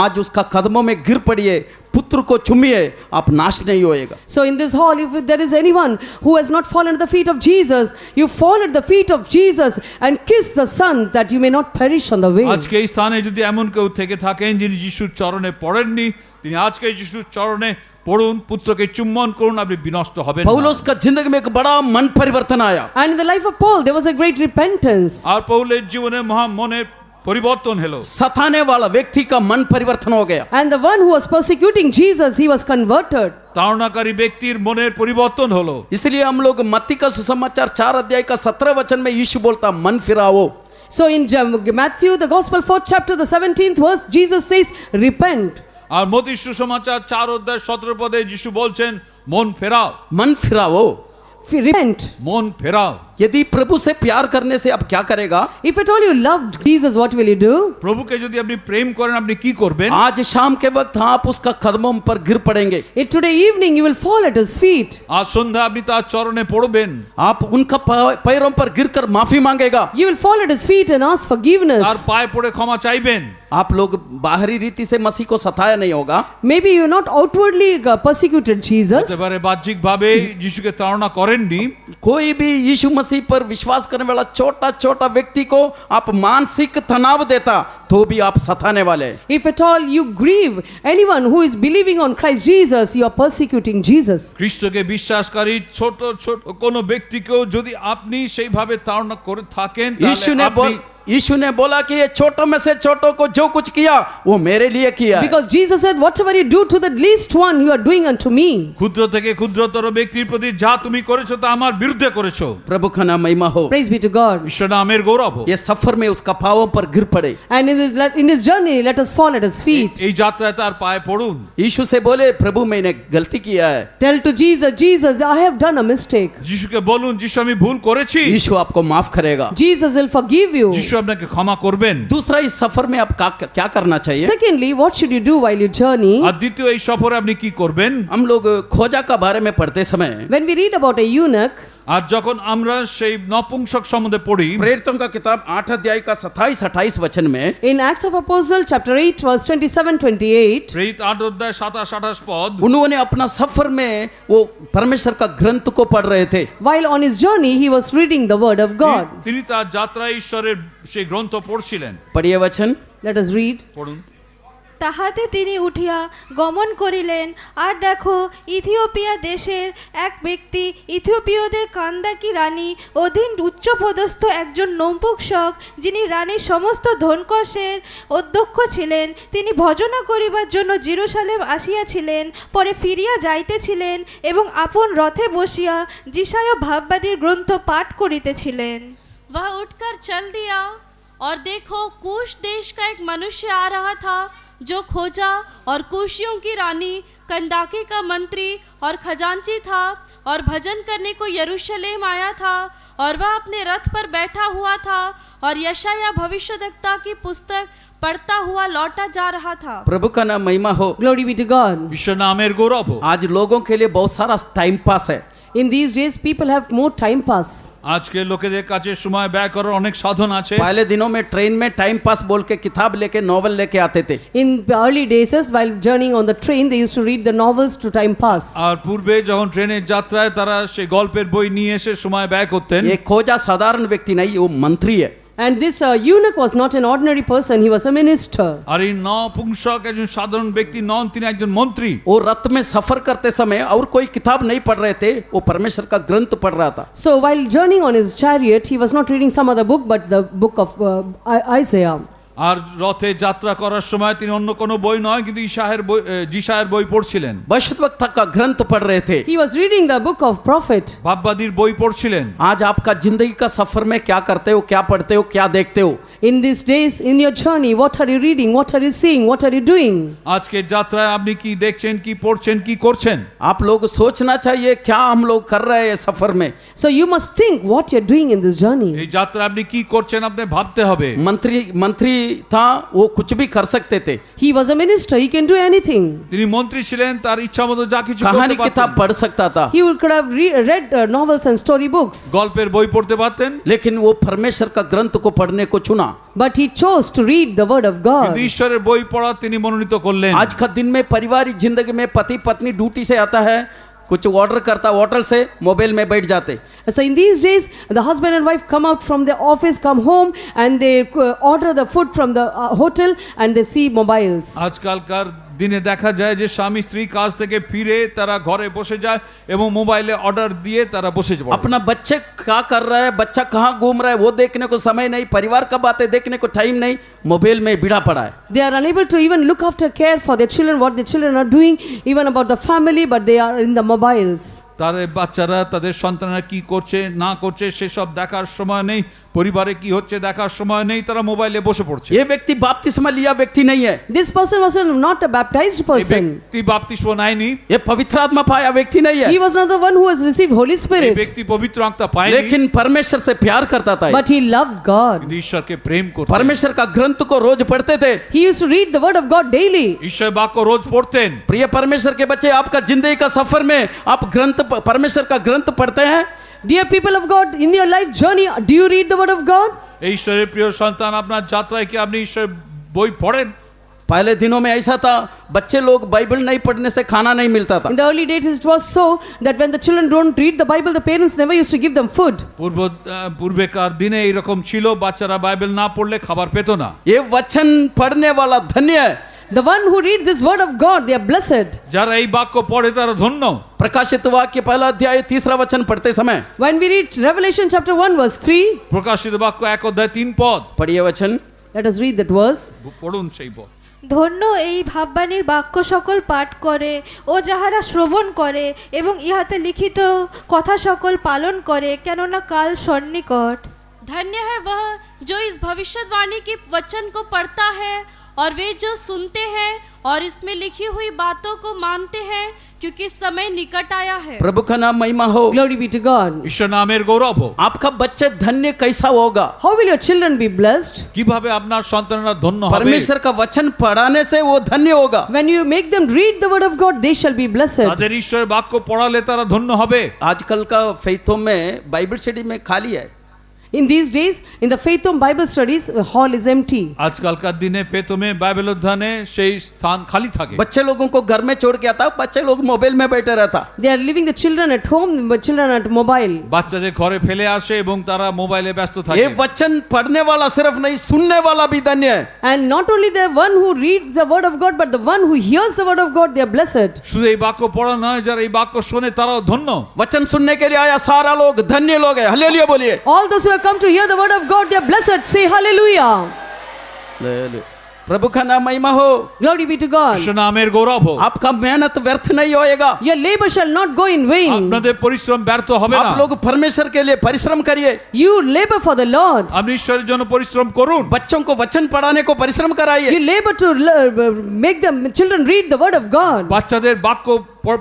आज उसका कदमों में गिर पड़िए, पुत्र को चूमिए, आप नाश नहीं होएगा। So in this hall, if there is anyone who has not fallen at the feet of Jesus, you fall at the feet of Jesus and kiss the Son, that you may not perish on the way. আজকে এই স্থানে যদি এমন কেউ থেকে থাকেন যিনি যিশুর চরণে পড়েননি, তিনি আজকে যিশুর চরণে পড়ুন, পুত্রকে চুম্বন করুন, আপনি বিনষ্ট হবেন না। पौलुस का जिंदगी में एक बड़ा मन परिवर्तन आया। And in the life of Paul, there was a great repentance. আর পৌলের জীবনে মহা মনের পরিবর্তন হলো। सताने वाला व्यक्ति का मन परिवर्तन हो गया। And the one who was persecuting Jesus, he was converted. তাড়নাকারী ব্যক্তির মনের পরিবর্তন হলো। इसलिए हम लोग मत्ती का सुसमाचार 4 अध्याय का 17 वचन में यीशु बोलता मन फिराओ। So in Matthew, the Gospel 4th chapter, the 17th verse, Jesus says, repent. আর মত্তি সুসমাচার 4 অধ্যায় 17 পদে যিশু বলছেন মন ফেরাও, मन फिराओ, Repent. মন ফেরাও। यदि प्रभु से प्यार करने से अब क्या करेगा? If at all you loved Jesus, what will you do? প্রভুকে যদি আপনি প্রেম করেন আপনি কি করবেন? आज शाम के वक्त आप उसका कदमों पर गिर पड़ेंगे। Today evening you will fall at his feet. আজ সন্ধ্যা আপনি তার চরণে পড়বেন, आप उनका पैरों पर गिरकर माफी मांगेगा। You will fall at his feet and ask তার forgiveness. পায়ে পড়ে ক্ষমা চাইবেন। आप लोग बाहरी रीति से मसीह को सताया नहीं होगा, Maybe you not outwardly persecuted Jesus. হতে পারে বাহ্যিকভাবে যিশুকে তাড়না করেননি। कोई भी यीशु मसीह पर विश्वास करने वाला छोटा छोटा व्यक्ति को आप मानसिक तनाव देता तो भी आप सताने वाले हैं। If at all you grieve anyone who is believing on Christ Jesus, you are persecuting Jesus. খ্রিস্টকে বিশ্বাসকারী ছোট ছোট কোন ব্যক্তিকেও যদি আপনি সেইভাবে তাড়না করে থাকেন তাহলে यीशु ने बोला कि ये छोटों में से छोटों को जो कुछ किया वो मेरे लिए किया है। Because Jesus said, whatever you do to the least one, you are doing unto me. ক্ষুদ্র থেকে ক্ষুদ্রতর ব্যক্তির প্রতি যা তুমি করেছো তা আমার বিরুদ্ধে করেছো। प्रभु का नाम महिमा हो, Praise be to God. ঈশ্বর নামের গৌরব হোক। ये सफर में उसका पांवों पर गिर पड़े। And in this journey, let us fall at his feet. এই যাত্রায় তার পায়ে পড়ুন। यीशु से बोले, प्रभु मैंने गलती किया है। Tell to Jesus, Jesus, I have done a mistake. যিশুকে বলুন, যিশু আমি ভুল করেছি। यीशु आपको माफ करेगा। Jesus will forgive you. যিশু আপনাকে ক্ষমা করবেন। दूसरा, इस सफर में आप क्या करना चाहिए? Secondly, what should you do while you journey? আর দ্বিতীয় এই সফরে আপনি কি করবেন? हम लोग खोजा का बारे में पढ़ते समय When we read about a eunuch, আর যখন আমরা সেই নপুংসক সম্বন্ধে পড়ি, प्रेरितों का किताब 8 अध्याय का 27-28 वचन में in Acts of Apostles chapter 8 verse 27-28, প্রেরিত 8 অধ্যায় 27-28 পদ, उन्होंने अपना सफर में वो परमेश्वर का ग्रंथ को पढ़ रहे थे। while on his journey he was reading the word of God. তিনি তার যাত্রায় ঈশ্বরের সেই গ্রন্থ পড়ছিলেন। पढ़िए वचन। Let us read. পড়ুন। তাহাতে তিনি উঠিয়া গমন করিলেন, আর দেখো ইথিওপিয়া দেশের এক ব্যক্তি ইথিওপীয়দের কান্দাকি রানী অধীন উচ্চপদস্থ একজন নপুংসক, যিনি রানীর সমস্ত ধনকষের অধ্যক্ষ ছিলেন, তিনি ভজনা করিবার জন্য জেরুজালেম আসিয়াছিলেন, পরে ফিরিয়া যাইতেছিলেন এবং আপন রথে বসিয়া যিশায়া ভাববাদীর গ্রন্থ পাঠ করিতেছিলেন। वह उठकर चल दिया और देखो कूश देश का एक मनुष्य आ रहा था जो खोजा और कूशियों की रानी कंदाके का मंत्री और खजांची था और भजन करने को यरूशलेम आया था, और वह अपने रथ पर बैठा हुआ था और यशाया भविष्यद्वक्ता की पुस्तक पढ़ता हुआ लौटा जा रहा था। प्रभु का नाम महिमा हो। Glory be to God. ঈশ্বর নামের গৌরব হোক। आज लोगों के लिए बहुत सारा टाइम पास है। In these days, people have more time pass. আজকে লোকেদের কাছে সময় ব্যয় করার অনেক সাধন আছে। पहले दिनों में ट्रेन में टाइम पास बोल के किताब लेके नॉवल लेके आते थे। In early days, while journeying on the train, they used to read the novels to time pass. আর পূর্বে যখন ট্রেনের যাত্রায় তারা সেই গল্পের বই নিয়ে এসে সময় ব্যয় করতেন। ये खोजा साधारण व्यक्ति नहीं, वो मंत्री है। And this eunuch was not an ordinary person, he was a minister. আর এই নপুংসক একজন সাধারণ ব্যক্তি নন, তিনি একজন মন্ত্রী। वो रथ में सफर करते समय और कोई किताब नहीं पढ़ रहे थे, वो परमेश्वर का ग्रंथ पढ़ रहा था। So while journeying on his chariot, he was not reading some other book but the book of Isaiah. আর রথে যাত্রা করার সময় তিনি অন্য কোনো বই নয় কিন্তু যিশায়ার বই পড়ছিলেন। भविष्यद्वक्ता का ग्रंथ पढ़ रहे थे। He was reading the book of prophet. ভাববাদীর বই পড়ছিলেন। आज आपका जिंदगी का सफर में क्या करते हो, क्या पढ़ते हो, क्या देखते हो? In these days, in your journey, what are you reading? What are you seeing? What are you doing? আজকে যাত্রায় আপনি কি দেখছেন, কি পড়ছেন, কি করছেন? आप लोग सोचना चाहिए क्या हम लोग कर रहे हैं सफर में। So you must think what you're doing in this journey. এই যাত্রায় আপনি কি করছেন আপনি ভাবতে হবে। मंत्री था, वो कुछ भी कर सकते थे। He was a minister, he can do anything. তিনি মন্ত্রী ছিলেন, তার ইচ্ছা মতো যা কিছু कहानी করতে किताब পারতেন। पढ़ सकता था, He could have read novels and story books. গল্পের বই পড়তে পারতেন, लेकिन वो परमेश्वर का ग्रंथ को पढ़ने को चुना। But he chose to read the word of God. কিন্তু ঈশ্বরের বই পড়া তিনি মনোনীত করলেন। आज का दिन में पारिवारिक जिंदगी में पति पत्नी ड्यूटी से आता है, कुछ ऑर्डर करता, होटल से मोबाइल में बैठ जाते। So in these days, the husband and wife come out from the office, come home, and they order the food from the hotel, and they see mobiles. আজকালকার দিনে দেখা যায় যে স্বামী স্ত্রী কাজ থেকে ফিরে তারা ঘরে বসে যায় এবং মোবাইলে অর্ডার দিয়ে তারা বসে পড়ে। अपना बच्चे क्या कर रहा है, बच्चा कहाँ घूम रहा है, वो देखने को समय नहीं, परिवार का बातें देखने को टाइम नहीं, मोबाइल में भिड़ा पड़ा है। They are unable to even look after care for their children, what their children are doing, even about the family, but they are in the mobiles. তাদের বাচ্চারা তাদের সন্তানরা কি করছে না করছে সেসব দেখার সময় নেই, পরিবারে কি হচ্ছে দেখার সময় নেই, তারা মোবাইলে বসে পড়ছে। ये व्यक्ति बपतिस्मा लिया व्यक्ति नहीं है, This person was not a baptized এই person. ব্যক্তি বাপ্তিস্ম নেয়নি, ये पवित्र आत्मा पाया व्यक्ति नहीं है, He was not the one who has received Holy এই Spirit, ব্যক্তি পবিত্র আত্মা পায়নি, लेकिन परमेश्वर से प्यार करता था। but he loved God. কিন্তু ঈশ্বরকে প্রেম করতেন, परमेश्वर का ग्रंथ को रोज पढ़ते थे। He used to read the word of God daily. ঈশ্বরের বাক্য রোজ পড়তেন। प्रिय परमेश्वर के बच्चे, आपका जिंदगी का सफर में आप ग्रंथ, परमेश्वर का ग्रंथ पढ़ते हैं? Dear people of God, in your life journey, do you read the word of God? এই ঈশ্বরের প্রিয় সন্তান, আপনার যাত্রায় কি আপনি ঈশ্বরের বই পড়েন? पहले दिनों में ऐसा था, बच्चे लोग बाइबल नहीं पढ़ने से खाना नहीं मिलता था। In the early days, it was so that when the children don't read the Bible, the parents never used to give them food. পূর্বেকার দিনে এইরকম ছিল, বাচ্চারা বাইবেল না পড়লে খাবার পেত না। ये वचन पढ़ने वाला धन्य है। The one who reads this word of God, they are blessed. যারা এই বাক্য পড়ে তারা ধন্য। प्रकाशित वाक्य पहला अध्याय 3रा वचन पढ़ते समय When we read Revelation chapter 1 verse 3, প্রকাশিত বাক্য 1 অধ্যায় 3 পদ, पढ़िए वचन। let us read that verse. পড়ুন সেই পদ। ধন্য এই ভাববাণীর বাক্য সকল পাঠ করে ও যাহারা শ্রবণ করে এবং ইহাতে লিখিত কথা সকল পালন করে, কেননা কাল সন্নিকট। धन्य है वह जो इस भविष्यवाणी के वचन को पढ़ता है और वे जो सुनते हैं और इसमें लिखी हुई बातों को मानते हैं, क्योंकि समय निकट आया है। प्रभु का नाम महिमा हो, Glory be to God. ঈশ্বর নামের গৌরব হোক। आपका बच्चे धन्य कैसा होगा? How will your children be blessed? কিভাবে আপনার সন্তানরা ধন্য হবে? परमेश्वर का वचन पढ़ाने से वो धन्य होगा। When you make them read the word of God, they shall be blessed. তাদের ঈশ্বরের বাক্য পড়ালে তারা ধন্য হবে। आजकल का फेथों में बाइबल स्टडी में खाली है। In these days, in the Faith Home Bible studies, the hall is empty. আজকালকার দিনে পেতমে বাইবেল অধ্যয়নে সেই স্থান খালি থাকে। बच्चे लोगों को घर में छोड़ के आता, बच्चे लोग मोबाइल में बैठे रहता। They are leaving the children at home, the children at mobile. বাচ্চাদের ঘরে ফেলে আসে এবং তারা মোবাইলে ব্যস্ত ये থাকে। वचन पढ़ने वाला सिर्फ नहीं, सुनने वाला भी धन्य है। And not only the one who reads the word of God, but the one who hears the word of God, they are blessed. শুধু এই বাক্য পড়া নয়, যারা এই বাক্য শোনে তারাও ধন্য। वचन सुनने के लिए आया सारा लोग धन्य लोग है। हालेलुया बोलिए। All those who have come to hear the word of God, they are blessed. Say hallelujah. प्रभु का नाम महिमा हो, Glory be to God. ঈশ্বর নামের গৌরব হোক। आपका मेहनत व्यर्थ नहीं होएगा। Your labor shall not go in vain. আপনাদের পরিশ্রম ব্যর্থ হবে না। आप लोग परमेश्वर के लिए परिश्रम करिए। You labor for the Lord. আপনি ঈশ্বরের জন্য পরিশ্রম করুন। बच्चों को वचन पढ़ाने को परिश्रम कराइए। You labor to make the children read the word of God. বাচ্চাদের বাক্য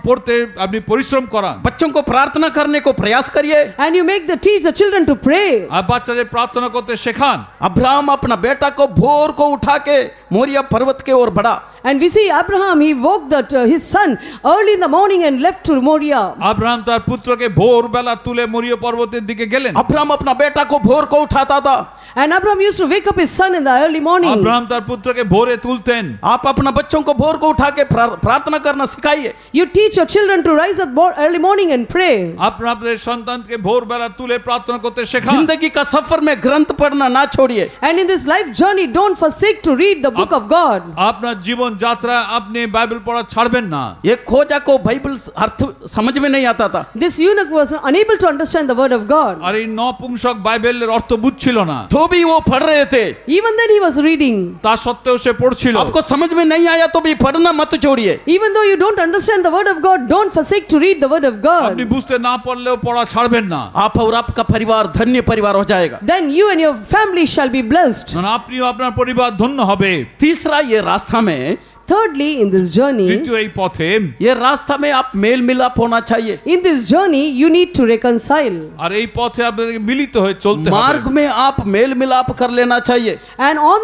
পড়তে আপনি পরিশ্রম করান। बच्चों को प्रार्थना करने को प्रयास करिए। And you make teach the children to pray. আর বাচ্চাদের প্রার্থনা করতে শেখান। अब्राहम अपना बेटा को भोर को उठा के मोरिया पर्वत के ओर बढ़ा। And we see Abraham, he woke his son early in the morning and left to Moriah. Abraham তার পুত্রকে ভোরবেলা তুলে মরিয়া পর্বতের দিকে গেলেন। अब्राहम अपना बेटा को भोर को उठाता था। And Abraham used to wake up his son in the early morning. Abraham তার পুত্রকে ভোরে তুলতেন। आप अपना बच्चों को भोर को उठा के प्रार्थना करना सिखाइए। You teach your children to rise up early morning and pray. আপনাদের সন্তানকে ভোরবেলা তুলে প্রার্থনা করতে শেখান। जिंदगी का सफर में ग्रंथ पढ़ना ना छोड़िए। And in this life journey, don't forsake to read the book of God. আপনার জীবন যাত্রা আপনি বাইবেল পড়া ছাড়বেন না। ये खोजा को बाइबल अर्थ समझ में नहीं आता था। This eunuch was unable to understand the word of God. আর এই নপুংসক বাইবেলের অর্থ বুঝছিল না। तो भी वो पढ़ रहे थे। Even then he was reading. তা সত্ত্বেও সে পড়ছিল। आपको समझ में नहीं आया तो भी पढ़ना मत छोड़िए। Even though you don't understand the word of God, don't forsake to read the word of আপনি God. বুঝতে না পারলেও পড়া ছাড়বেন না। आप और आपका परिवार धन्य परिवार हो जाएगा। Then you and your family shall be blessed. কারণ আপনিও আপনার পরিবার ধন্য হবে। तीसरा, ये रास्ता में, Thirdly, in this journey, তৃতীয় এই পথে, ये रास्ता में आप मेल मिलाप होना चाहिए। in this journey, you need to reconcile. আর এই পথে আপনাদেরকে মিলিত হয়ে চলতে मार्ग হবে। में आप मेल मिलाप कर लेना चाहिए। And on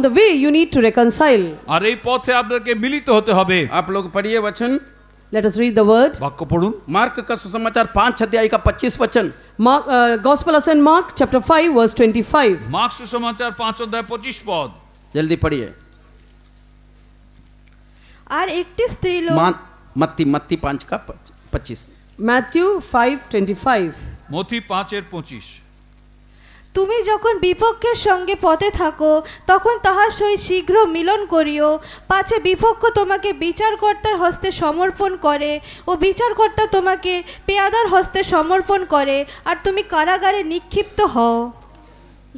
the way, you need to reconcile. আর এই পথে আপনাদেরকে মিলিত হতে হবে। आप लोग पढ़िए वचन, Let us read the word. বাক্য পড়ুন। मार्क का सुसमाचार 5 अध्याय का 25 वचन। Gospel of St. Mark, chapter 5, verse 25. Mark সুসমাচার 5 অধ্যায় 25 পদ। जल्दी पढ़िए। আর একটি স্ত্রীলোক मत्ती 5 का 25। Matthew 5, 25. মথি 5 এর 25। তুমি যখন বিপক্ষের সঙ্গে পথে থাকো তখন তাহার সহিত শীঘ্র মিলন করিও, পাছে বিপক্ষ তোমাকে বিচারকর্তার হস্তে সমর্পণ করে ও বিচারকর্তা তোমাকে পেয়াদার হস্তে সমর্পণ করে আর তুমি কারাগারে নিক্ষিপ্ত হও।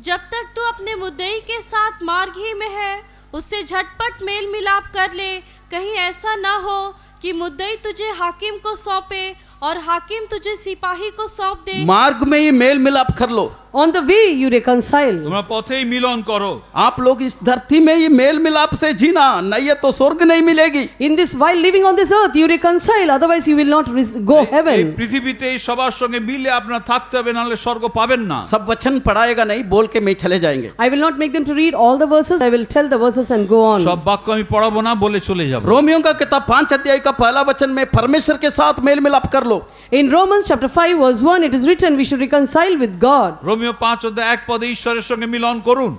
जब तक तू अपने मुद्दई के साथ मार्ग ही में है उससे झटपट मेल मिलाप कर ले, कहीं ऐसा ना हो कि मुद्दई तुझे हाकिम को सौंपे और हाकिम तुझे सिपाही को सौंप दे। मार्ग में ही मेल मिलाप कर लो, On the way you reconcile. তোমরা পথেই মিলন করো। आप लोग इस धरती में ही मेल मिलाप से जीना, नहीं ये तो स्वर्ग नहीं मिलेगी। In this, while living on this earth, you reconcile, otherwise you will not go এই heaven. পৃথিবীতে এই সবার সঙ্গে মিলে আপনার থাকতে হবে, নাহলে স্বর্গ পাবেন না। सब वचन पढ़ाएगा नहीं, बोल के मैं चले जाएंगे। I will not make them to read all the verses, I will tell the verses and go on. সব বাক্য আমি পড়াবো না, বলে চলে যাব। रोमियो का किताब 5 अध्याय का पहला वचन में परमेश्वर के साथ मेल मिलाप कर लो। In Romans chapter 5 verse 1 it is written we should reconcile with God. Romeo 5 অধ্যায় 1 পদে ঈশ্বরের সঙ্গে মিলন করুন।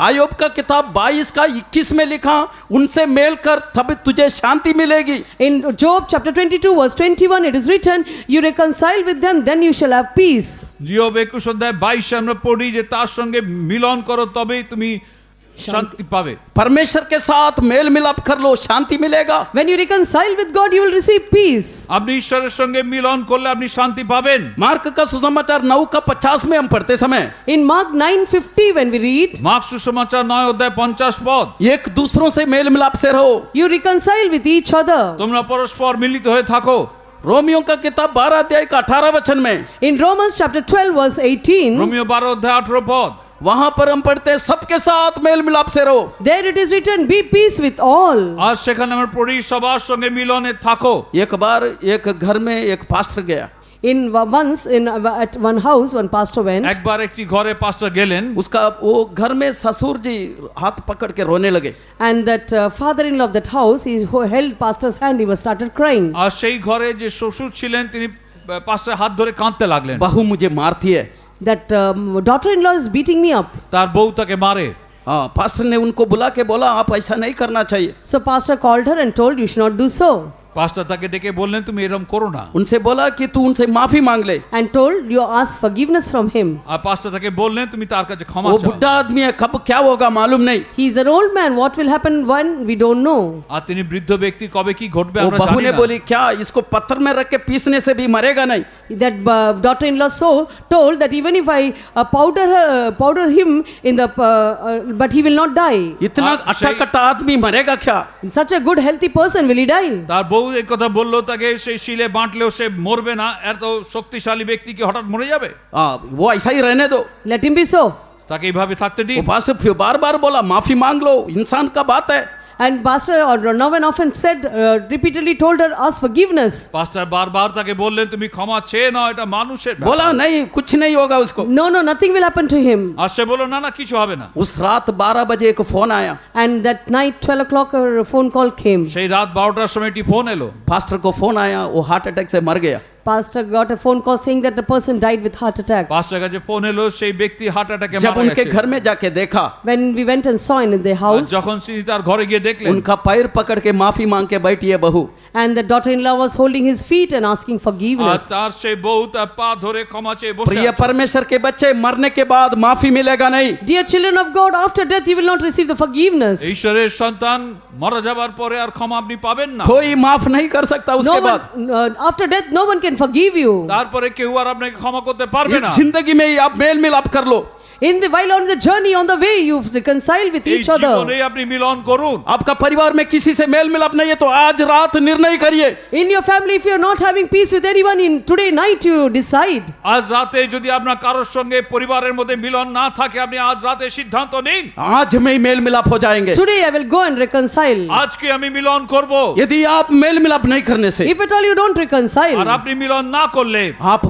आयोब का किताब 22 का 21 में लिखा, उनसे मेल कर तब तुझे शांति मिलेगी। In Job chapter 22 verse 21 it is written you reconcile with them then you shall have peace. যোব 21 অধ্যায় 22 আমরা পড়ি যে তার সঙ্গে মিলন করো তবেই তুমি শান্তি পাবে। परमेश्वर के साथ मेल मिलाप कर लो, शांति मिलेगा। When you reconcile with God you will receive peace. আপনি ঈশ্বরের সঙ্গে মিলন করলে আপনি শান্তি পাবেন। मार्क का सुसमाचार 9 का 50 में हम पढ़ते समय In Mark 9:50 when we read mark সুসমাচার 9 অধ্যায় 50 পদ, एक दूसरों से मेल मिलाप से रहो। you reconcile with each other. তোমরা পরস্পর মিলিত হয়ে থাকো। रोमियो का किताब 12 अध्याय का 18 वचन में In Romans chapter 12 verse 18 Romeo 12 অধ্যায় 18 পদ, वहां पर हम पढ़ते हैं सबके साथ मेल मिलाप से रहो। there it is written be peace with all. আর সেখানে আমরা পড়ি সবার সঙ্গে মিলনে থাকো। एक बार एक घर में एक पास्टर गया, At one house one pastor went একবার একটি ঘরে পাস্টর গেলেন। उसका वो घर में ससुर जी हाथ पकड़ के रोने लगे। and that father-in-law of that house he held pastor's hand, he was started crying. আর সেই ঘরে যে শ্বশুর ছিলেন তিনি পাস্টরের হাত ধরে কাঁদতে লাগলেন। बहू मुझे मारती है। That daughter-in-law is beating me up. তার বউ তাকে মারে। हाँ, पास्टर ने उनको बुला के बोला आप ऐसा नहीं करना चाहिए। So pastor called her and told you should not do so. পাস্টর তাকে ডেকে বললেন তুমি এরকম করো না। उनसे बोला कि तू उनसे माफी मांग ले। And told you ask forgiveness from him. আর পাস্টর তাকে বললেন তুমি তার কাছে ক্ষমা वो চাও। बुढ़ा आदमी है, कब क्या होगा मालूम नहीं। He is an old man, what will happen when we don't know. আর তিনি বৃদ্ধ ব্যক্তি, কবে কি ঘটবে वो আমরা बहू জানি ने না। बोली क्या इसको पत्थर में रख के पीसने से भी मरेगा नहीं। That daughter-in-law so told that even if I powder him in the but he will not die. इतना हाँ, अट्टा सही। कट्टा आदमी मरेगा क्या। Such a good healthy person, will he die? তার বউ এই কথা বললো তাকে, সেই শিলে বাঁটলেও সে মরবে না, এত শক্তিশালী ব্যক্তি কি হঠাৎ মরে যাবে? वो ऐसा ही रहने दो। Let him be so. তাকে এইভাবে থাকতে वो দিন। पास्टर फिर बार बार बोला माफी मांग लो, इंसान का बात है। And pastor or now and often said repeatedly told her ask forgiveness. পাস্টর বারবার তাকে বললেন তুমি ক্ষমা চেয়ে নাও, এটা মানুষের ব্যাপার। बोला नहीं कुछ नहीं होगा उसको। No, nothing will happen to him. আর সে বলল না না কিছু হবে না। उस रात 12 बजे एक फोन आया, And that night 12 o'clock a phone call came. সেই রাত 12টার সময় একটি ফোন এলো। पास्टर को फोन आया, वो हार्ट अटैक से मर गया। Pastor got a phone call saying that the person died with heart attack. পাস্টরের কাছে ফোন এলো, সেই ব্যক্তি হার্ট অ্যাটাকে जब মারা उनके গেছে। घर में जाके देखा, When we went and saw in their R house, যখন তিনি তার ঘরে গিয়ে দেখলেন, उनका पैर पकड़ के माफी मांग के बैठी है बहू। and the daughter-in-law was holding his feet and asking R forgiveness. তার সেই বউ তার পা ধরে ক্ষমা চেয়ে বসে प्रिय আছে। परमेश्वर के बच्चे, मरने के बाद माफी मिलेगा नहीं। Dear children of God, after death you will not receive the forgiveness. ঈশ্বরের সন্তান মারা যাবার পরে আর ক্ষমা আপনি পাবেন না। कोई माफ नहीं कर सकता No उसके बाद। one, after death no one can forgive you. তারপরে কেউ আর আপনাকে ক্ষমা করতে পারবে इस না। जिंदगी में ही आप मेल मिलाप कर लो। While on the journey, on the way, you reconcile with এই each other. জীবনেই আপনি মিলন করুন। आपका परिवार में किसी से मेल मिलाप नहीं है तो आज रात निर्णय करिए। In your family, if you are not having peace with anyone, in today night you decide. আজ রাতে যদি আপনার কারোর সঙ্গে পরিবারের মধ্যে মিলন না থাকে, আপনি আজ রাতে সিদ্ধান্ত নিন आज में ही मेल मिलाप हो जाएंगे। Today I will go and reconcile. আজকে আমি মিলন করব। यदि आप मेल मिलाप नहीं करने से If at all you don't R reconcile, আপনি মিলন না করলে आप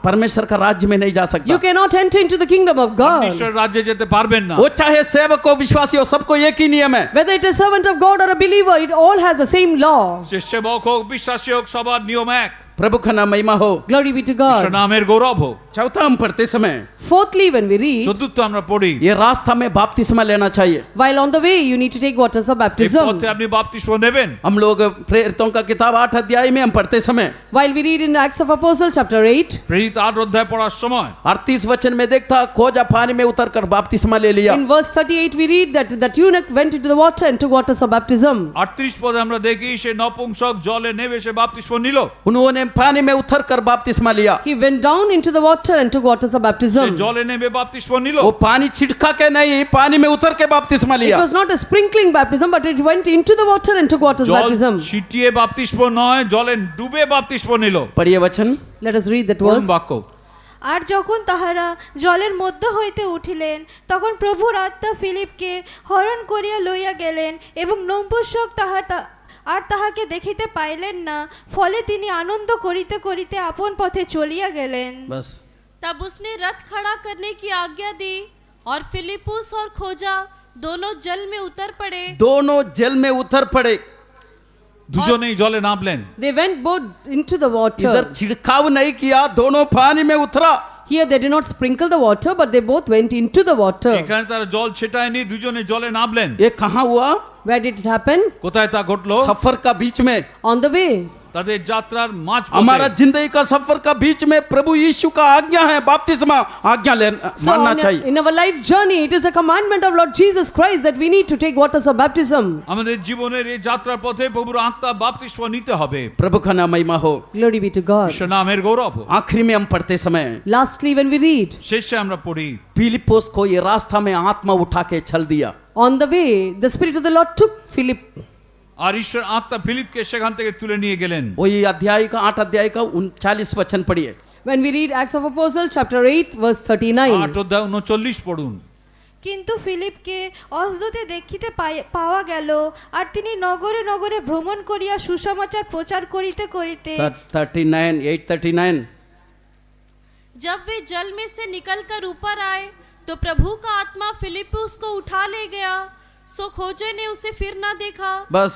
परमेश्वर का राज्य में नहीं जा you सकता। cannot enter into the kingdom of God. ঈশ্বর রাজ্যে যেতে পারবেন না। वो चाहे सेवक हो विश्वासी हो, सबको एक ही नियम है। Whether it is servant of God or a believer, it all has the same law. সে সেবক হোক বিশ্বাসী হোক সবার নিয়ম এক। प्रभु का नाम महिमा हो। Glory be to ঈশ্বর God. নামের গৌরব হোক। चौथा हम पढ़ते समय Fourthly, when we read, চতুর্থ আমরা পড়ি ये रास्ता में बपतिस्मा लेना चाहिए। while on the way you need to take waters of এই baptism. পথে আপনি বাপ্তিস্ম নেবেন। हम लोग प्रेरितों का किताब 8 अध्याय में हम पढ़ते समय While we read in Acts of Apostles chapter 8, প্রেরিত 8 অধ্যায় পড়ার সময় 38 वचन में देखता खोजा पानी में उतर कर बपतिस्मा ले लिया। in verse 38 we read that eunuch went into the water and took waters of baptism. 38 পদে আমরা দেখি সে নপুংসক জলে নেমে সে বাপ্তিস্ম নিল। उन्होंने पानी में उतर कर बपतिस्मा लिया। He went down into the water and took waters of say baptism. জলে নেমে বাপ্তিস্ম নিল। वो पानी छिड़का के नहीं, पानी में उतर के बपतिस्मा It लिया। was not a sprinkling baptism, but it went into the water and took waters of জল baptism. ছিটিয়ে বাপ্তিস্ম নয়, জলে ডুবে বাপ্তিস্ম নিল। पढ़िए वचन। Let us read that পড়ুন verse. বাক্য। আর যখন তাহারা জলের মধ্য হইতে উঠিলেন তখন প্রভুর আত্মা ফিলিপকে হরণ করিয়া লইয়া গেলেন এবং নপুংসক আর তাহাকে দেখিতে পাইলেন না, ফলে তিনি আনন্দ করিতে করিতে আপন পথে চলিয়া গেলেন। बस तब उसने रथ खड़ा करने की आज्ञा दी और फिलिपुस और खोजा दोनों जल में उतर पड़े। दोनों जल में उतर पड़े। দুজনেই জলে নামলেন। They went both into the इधर water. छिड़काव नहीं किया, दोनों पानी में उतरा। Here they did not sprinkle the water, but they both went into the water. এখানে তারা জল ছেটায়নি, দুজনে জলে নামলেন। ये कहाँ हुआ? Where did it happen? কোথায় তা ঘটলো? सफर का बीच में। On the way. তাদের যাত্রার মাঝ हमारा পথে। जिंदगी का सफर का बीच में प्रभु यीशु का आज्ञा है बपतिस्मा, आज्ञा So मानना चाहिए। in our life journey, it is a commandment of Lord Jesus Christ that we need to take waters of baptism. আমাদের জীবনের এই যাত্রার পথে প্রভুর আত্মা বাপ্তিস্ম নিতে হবে। प्रभु का नाम महिमा हो। Glory be to God. ঈশ্বর নামের গৌরব হোক। आखिरी में हम पढ़ते समय Lastly, when we read, শেষে আমরা পড়ি फिलिप्पुस को ये रास्ता में आत्मा उठा के चल दिया। on the way, the Spirit of the Lord took Philip. আর ঈশ্বর আত্মা ফিলিপকে সেখান থেকে তুলে নিয়ে গেলেন। वही अध्याय का 8 अध्याय का 39 वचन पढ़िए। When we read Acts of Apostles chapter 8 verse 39. 8 অধ্যায় 39 পড়ুন। কিন্তু ফিলিপকে অসদোতে দেখিতে পাওয়া গেল, আর তিনি নগরে নগরে ভ্রমণ করিয়া সুসমাচার প্রচার করিতে করিতে 839 जब वे जल में से निकलकर ऊपर आए तो प्रभु का आत्मा फिलिपुस को उठा ले गया। सो खोजे ने उसे फिर ना देखा। बस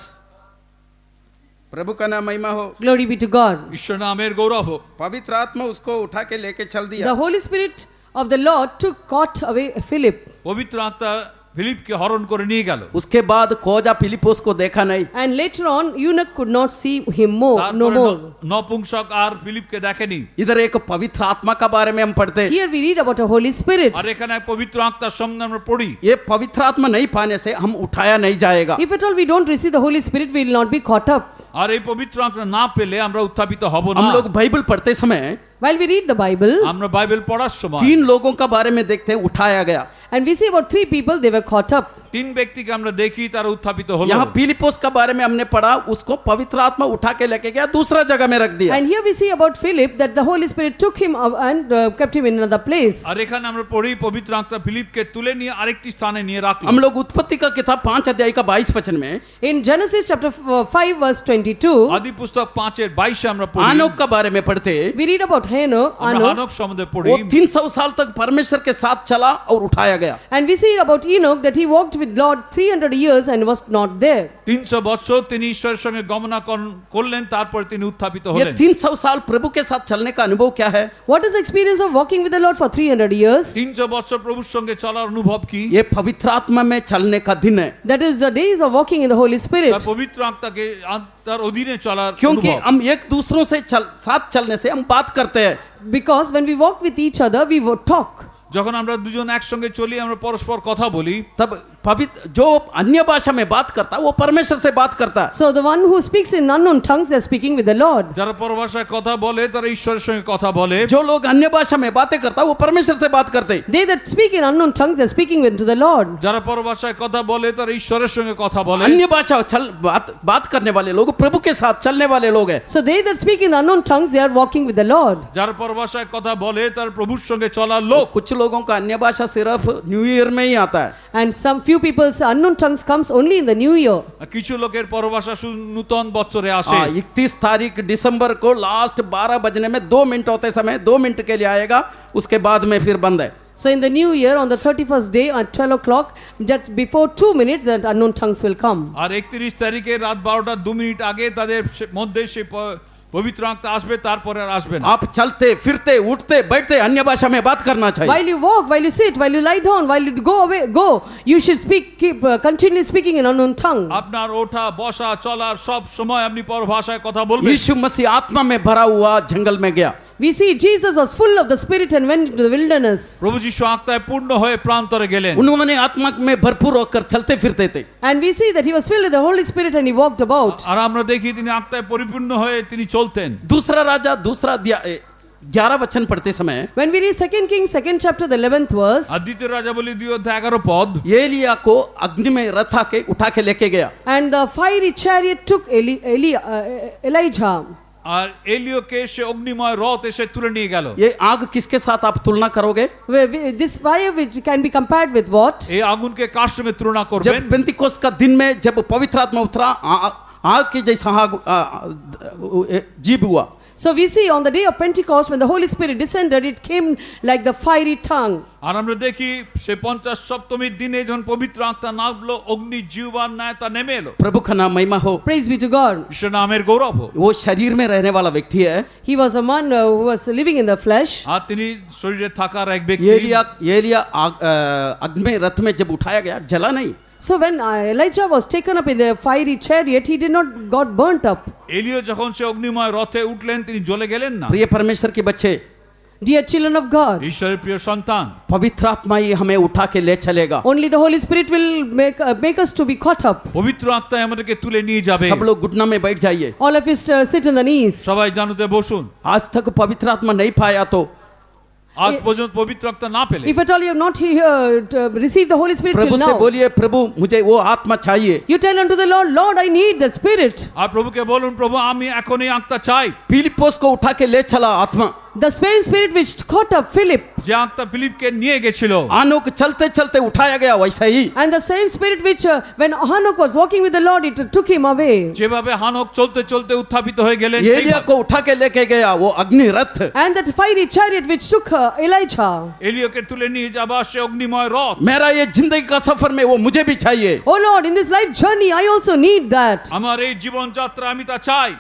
प्रभु का नाम महिमा हो। Glory be to God. ঈশ্বর নামের গৌরব হোক। पवित्र आत्मा उसको उठा के लेके चल दिया। The Holy Spirit of the Lord caught away Philip. পবিত্র আত্মা ফিলিপকে হরণ করে নিয়ে গেল। उसके बाद खोजा फिलिप्पुस को देखा नहीं। And later on, eunuch could not see him no তারপরে more. নপুংসক আর ফিলিপকে দেখেনি। इधर एक पवित्र आत्मा का बारे में हम पढ़ते हैं। Here we read about a Holy Spirit. আর এখানে এক পবিত্র আত্মার সম্বন্ধে আমরা পড়ি। ये पवित्र आत्मा नहीं पाने से हम उठाया नहीं जाएगा। If at all we don't receive the Holy Spirit, we will not be caught up. আর এই পবিত্র আত্মা না পেলে আমরা উত্থাপিত হব না। हम लोग बाइबल पढ़ते समय While we read the Bible, আমরা বাইবেল পড়ার সময় 3 लोगों का बारे में देखते हैं उठाया गया। and we see about 3 people, they were caught up. 3 ব্যক্তিকে আমরা দেখি তারা উত্থাপিত হলো। यहाँ फिलिप्पुस का बारे में हमने पढ़ा, उसको पवित्र आत्मा उठा के लेके गया, दूसरा जगह में रख दिया। And here we see about Philip that the Holy Spirit took him and kept him in another place. আর এখানে আমরা পড়ি পবিত্র আত্মা ফিলিপকে তুলে নিয়ে আরেকটি স্থানে নিয়ে রাখলো। हम लोग उत्पत्ति का किताब 5 अध्याय का 22 वचन में In Genesis chapter 5 verse 22, আদি পুস্তক 5:22 আমরা পড়ি। आनोक का बारे में पढ़ते हैं। we read about আমরা Enoch, হানক সম্বন্ধে পড়ি। वो 300 साल तक परमेश्वर के साथ चला और उठाया गया। and we see about Enoch that he walked with Lord 300 years and was not there. 300 বছর তিনি ঈশ্বরের সঙ্গে গমনাগমন করলেন, তারপর তিনি উত্থাপিত ये হলেন। 300 साल प्रभु के साथ चलने का अनुभव क्या है? What is the experience of walking with the Lord for 300 years? 300 বছর প্রভুর সঙ্গে চলার অনুভব কি? ये पवित्र आत्मा में चलने का दिन है। That is the days of walking in the Holy Spirit. তার পবিত্র আত্মাকে আত্মার অধীনে চলার क्योंकि অনুভব। हम एक दूसरों से साथ चलने से हम बात करते हैं। Because when we walk with each other, we will talk. যখন আমরা দুজন একসঙ্গে চলি আমরা পরস্পর কথা বলি। तब पवित्र जो अन्य भाषा में बात करता है वो परमेश्वर से बात करता है। So the one who speaks in unknown tongues, they are speaking with the Lord. যারা পরভাষায় কথা বলে তারা ঈশ্বরের সঙ্গে কথা বলে। जो लोग अन्य भाषा में बातें करता है वो परमेश्वर से बात करते हैं। They that speak in unknown tongues, they are speaking with to the Lord. যারা পরভাষায় কথা বলে তারা ঈশ্বরের সঙ্গে কথা বলে। अन्य भाषा बात करने वाले लोग प्रभु के साथ चलने वाले लोग हैं। So they that speak in unknown tongues, they are walking with the Lord. যারা পরভাষায় কথা বলে তার প্রভুর সঙ্গে চলার লোক। कुछ लोगों का अन्य भाषा सिर्फ न्यू ईयर में ही आता है। And some few people's unknown tongues comes only in the new year. কিছু লোকের পরভাষা শুধু নূতন বছরে আসে। 31 तारीख दिसंबर को लास्ट 12 बजने में 2 मिनट होते समय 2 मिनट के लिए आएगा, उसके बाद में फिर बंद है। So in the new year, on the 31st day at 12 o'clock, just before 2 minutes, that unknown tongues will come. আর 31 তারিখে রাত 12টা 2 মিনিট আগে তাদের মধ্যে সে পবিত্র আত্মা আসবে তারপরে আর আসবে না आप चलते फिरते उठते बैठते अन्य भाषा में बात करना चाहिए While you walk, while you sit, while you lie down, while you go, you should keep continually speaking in unknown tongue. আপনার ওঠা বসা চলার সব সময় আপনি পরভাষায় কথা বলবেন यीशु मसीह आत्मा में भरा हुआ जंगल में गया We see Jesus was full of the Spirit and went into the wilderness. প্রভু যিশু আত্মায় পূর্ণ হয়ে প্রান্তরে গেলেন उन्होंने आत्मा में भरपूर होकर चलते फिरते थे And we see that he was filled with the Holy Spirit and he walked about. আর আমরা দেখি তিনি আত্মায় পরিপূর্ণ হয়ে তিনি চলতেন दूसरा राजा दूसरा 11 वचन पढ़ते समय When we read 2 Kings 2nd chapter the 11th verse, আর দ্বিতীয় রাজাবলী 2:11 পদ एलिया को अग्नि में रथा के उठा के लेके गया and the fiery chariot took Elijah. আর এলিওকে সে অগ্নিময় রথ এসে তুলে নিয়ে গেল ये आग किसके साथ आप तुलना करोगे This fire which can be compared with what? এই আগুনকে কার সঙ্গে তুলনা করবেন जब पेंतिकोस्त का दिन में जब पवित्र आत्मा उतरा आग के जैसा जीव हुआ So we see on the day of Pentecost when the Holy Spirit descended, it came like the fiery tongue. আর আমরা দেখি সে 50 সপ্তমীর দিনে যখন পবিত্র আত্মা নামলো অগ্নি জিহ্বার ন্যায় তা নেমে এলো प्रभु का नाम महिमा हो Praise be to God. ঈশ্বর নামের গৌরব হোক वो शरीर में रहने वाला व्यक्ति है He was a man who was living in the flesh. আর তিনি শরীরে থাকার এক ব্যক্তি एलिया अग्नि में रथ में जब उठाया गया जला नहीं So when Elijah was taken up in the fiery chariot, he did not got burnt up. এলিও যখন সে অগ্নিময় রথে উঠলেন তিনি জ্বলে গেলেন না प्रिय परमेश्वर के बच्चे Dear children of God, ঈশ্বরের প্রিয় সন্তান पवित्र आत्मा ही हमें उठा के ले चलेगा only the Holy Spirit will make us to be caught up. পবিত্র আত্মা আমাদেরকে তুলে নিয়ে যাবে सब लोग घुटना में बैठ जाइए All of us sit on the knees. সবাই জানুতে বসুন आज तक पवित्र आत्मा नहीं पाया तो আজ পর্যন্ত পবিত্র আত্মা না পেলে If at all you have not received the Holy Spirit Prabhu till से now, बोलिए प्रभु मुझे वो आत्मा चाहिए you tell unto the Lord, Lord, I need the Spirit. আর প্রভুকে বলুন প্রভু আমি এখন এই আত্মা চাই फिलिप्पोस को उठा के ले चला आत्मा The same Spirit which caught up Philip, যে আত্মা ফিলিপকে নিয়ে গেছিল आनोक चलते चलते उठाया गया वैसा ही and the same Spirit which when Hanok was walking with the Lord, it took him away. যেভাবে হানক চলতে চলতে উত্থাপিত হয়ে গেলেন एलिया को उठा के लेके गया वो अग्नि रथ And that fiery chariot which took Elijah. এলিওকে তুলে নিয়ে যাবা সে অগ্নিময় রথ मेरा ये जिंदगी का सफर में वो मुझे भी चाहिए Oh Lord, in this life journey, I also need that. আমার এই জীবন যাত্রা আমি তা চাই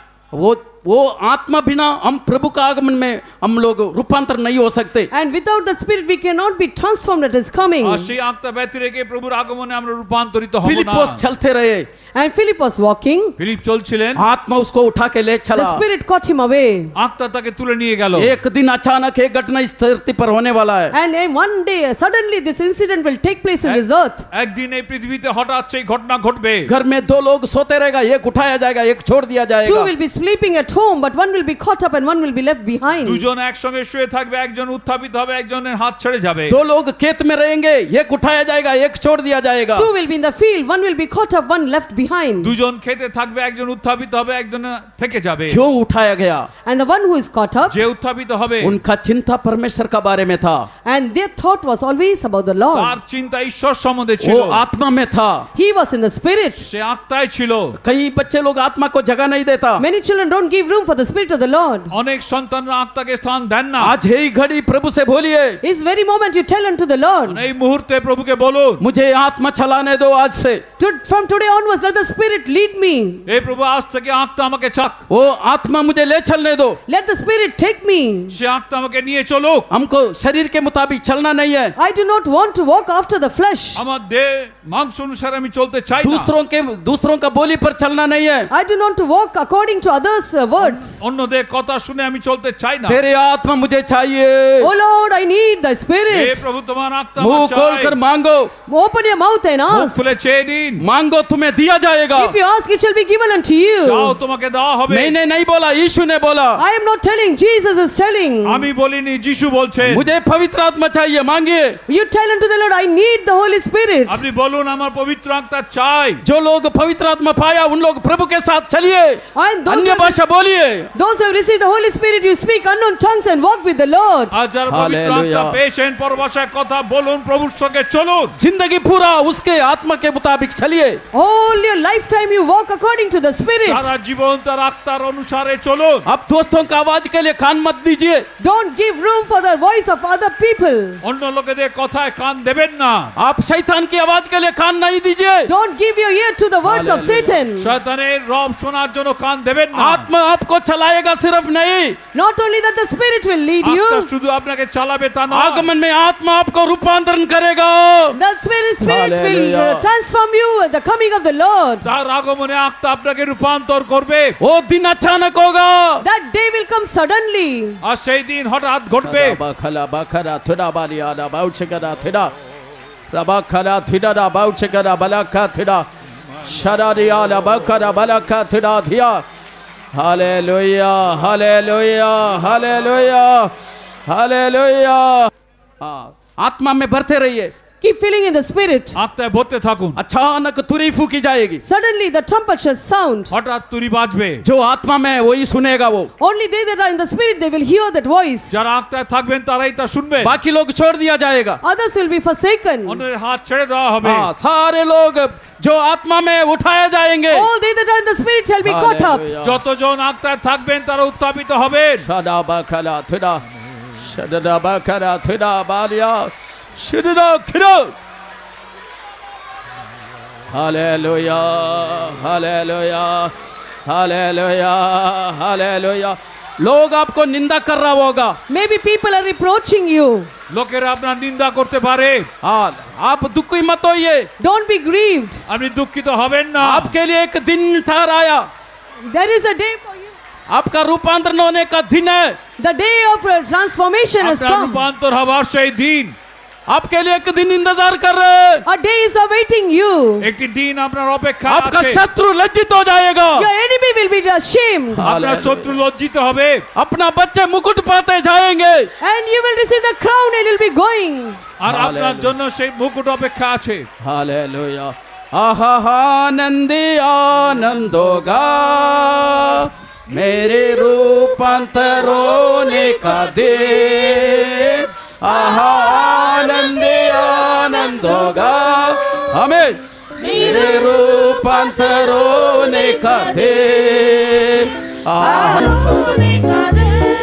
वो आत्मा बिना हम प्रभु का आगमन में हम लोग रूपांतर नहीं हो सकते And without the Spirit, we cannot be transformed that is coming. আর সেই আত্মা ব্যতি রেখে প্রভুর আগমনে আমরা রূপান্তরিত হব না फिलिप्पोस चलते रहे And Philip was walking. Philip চলছিলেন आत्मा उसको उठा के ले The चला Spirit caught him away. আত্মা তাকে তুলে নিয়ে গেল एक दिन अचानक एक घटना इस धरती पर होने वाला है And one day, suddenly, this incident will take place in this earth. একদিন এই পৃথিবীতে হঠাৎ সেই ঘটনা ঘটবে घर में दो लोग सोते रहेगा एक उठाया जाएगा एक छोड़ दिया Two जाएगा will be sleeping at home, but one will be caught up and one will be left behind. দুজন একসঙ্গে শুয়ে থাকবে একজন উত্থাপিত হবে একজনের হাত ছেড়ে যাবে दो लोग खेत में रहेंगे एक उठाया जाएगा एक छोड़ दिया जाएगा Two will be in the field, one will be caught up, one left behind. দুজন খেতে থাকবে একজন উত্থাপিত হবে একজন থেকে যাবে क्यों उठाया गया And the one who is caught up, যে উত্থাপিত হবে उनका चिंता परमेश्वर का बारे में था and their thought was always about the তার Lord. চিন্তা ঈশ্বর সম্বন্ধে ছিল वो आत्मा में था He was in the Spirit. সে আত্মায় ছিল कई बच्चे लोग आत्मा को जगह नहीं देता Many children don't give room for the Spirit of the Lord. অনেক সন্তানরা আত্মাকে স্থান দেন না आज है ही घड़ी प्रभु से बोलिए This very moment you tell unto the Lord, এই মুহূর্তে প্রভুকে বলুন मुझे आत्मा चलाने दो आज से From today onwards, let the Spirit lead me. এই প্রভু আজ থেকে আত্মা আমাকে চাক वो आत्मा मुझे ले चलने दो Let the Spirit take me. সে আত্মা আমাকে নিয়ে চলুক हमको शरीर के मुताबिक चलना नहीं है I do not want to walk after the flesh. আমার দেহ মাংস অনুসারে আমি চলতে চাই না दूसरों का बोली पर चलना नहीं है I do not want to walk according to others' words. অন্যদের কথা শুনে আমি চলতে চাই না तेरे आत्मा मुझे चाहिए Oh Lord, I need thy hey Spirit. প্রভু তোমার আত্মা मुंह আমার खोल চাই कर मांगो Open your mouth and মুখ ask. খুলে চেয়ে নিন मांगो तुम्हें दिया जाएगा If you ask, it shall be given unto চাও you. তোমাকে দেওয়া হবে मैंने नहीं बोला यीशु ने बोला I am not telling, Jesus is telling. আমি বলিনি যিশু বলছে मुझे पवित्र आत्मा चाहिए मांगिए You tell unto the Lord, I need the Holy Spirit. আপনি বলুন আমার পবিত্র আত্মা চাই जो लोग पवित्र आत्मा पाया उन लोग प्रभु के साथ चलिए And अन्य भाषा बोलिए those who have received the Holy Spirit, you speak unknown tongues and walk with the Lord. আর যারা পবিত্র আত্মা Hallelujah. পেয়েছেন পরভাষায় কথা বলুন প্রভুর সঙ্গে চলুন जिंदगी पूरा उसके आत्मा के मुताबिक चलिए All your lifetime you walk according to the Spirit. সারা জীবন তার আত্মার অনুসারে চলুন अब दोस्तों का आवाज के लिए कान मत दीजिए Don't give room for the voice of other people. অন্য লোকেদের কথায় কান দেবেন না आप शैतान की आवाज के लिए कान नहीं दीजिए Don't give your ear to the words of Satan. শয়তানের রব শোনার জন্য কান দেবেন না आत्मा आपको चलाएगा सिर्फ नहीं, Not only that the Spirit will lead আত্মা you, শুধু আপনাকে চালাবে তা নয়, आगमन में आत्मा आपको रूपांतरण करेगा। the Spirit will Hallelujah. transform you at the coming of the Lord. তার আগমনে আত্মা আপনাকে রূপান্তর করবে। वो दिन अचानक होगा। That day will come suddenly. আর সেই দিন হঠাৎ ঘটবে। Bakala bakara thida baliana bauchekara thida. Rabakara thida da bauchekara balaka thida. Shararia la bakara balaka thida dhiya. Hallelujah, hallelujah, hallelujah, hallelujah. आत्मा में भरते रहिए। Keep filling in the Spirit. আত্মায় ভরতে থাকুন। अचानक तुरी फूकी जाएगी। Suddenly the trumpet shall sound. হঠাৎ তুরি বাজবে। जो आत्मा में है वही सुनेगा वो। Only they that are in the Spirit, they will hear that voice. যারা আত্মায় থাকবেন তারাই তা শুনবে। बाकी लोग छोड़ दिया जाएगा। Others will be forsaken. অন্যের হাত ছেড়ে দেওয়া হবে। सारे लोग जो आत्मा में उठाए जाएंगे। All they that are in the Spirit shall be caught up. যতজন আত্মায় থাকবেন তারা উত্থাপিত হবেন। Shada bakala thida. Shada bakara thida balia. Shida khida. Hallelujah, hallelujah, hallelujah, hallelujah. लोग आपको निंदा कर रहा होगा। Maybe people are reproaching you. লোকেরা আপনার নিন্দা করতে পারে। हाँ, आप दुखी मत होइए। Don't be grieved. আপনি দুঃখিত হবেন না। आपके लिए एक दिन ठहराया। There is a day for you. आपका रूपांतरण होने का दिन है। The day of transformation has আপনার come. রূপান্তর হবার সেই দিন। आपके लिए एक दिन इंतजार कर रहे हैं। A day is awaiting you. একটি দিন আপনার অপেক্ষা आपका আছে। शत्रु लज्जित हो जाएगा। Your enemy will be ashamed. আপনার শত্রু লজ্জিত হবে। अपना बच्चे मुकुट पाते जाएंगे। And you will receive the crown and you'll be going. আর আপনার জন্য সেই মুকুট অপেক্ষা আছে। हालेलुया। आहा आनंदी आनंद होगा मेरे रूपांतर होने का दिन। आहा आनंदी आनंद होगा हमें मेरे रूपांतर होने का दिन। होने का दिन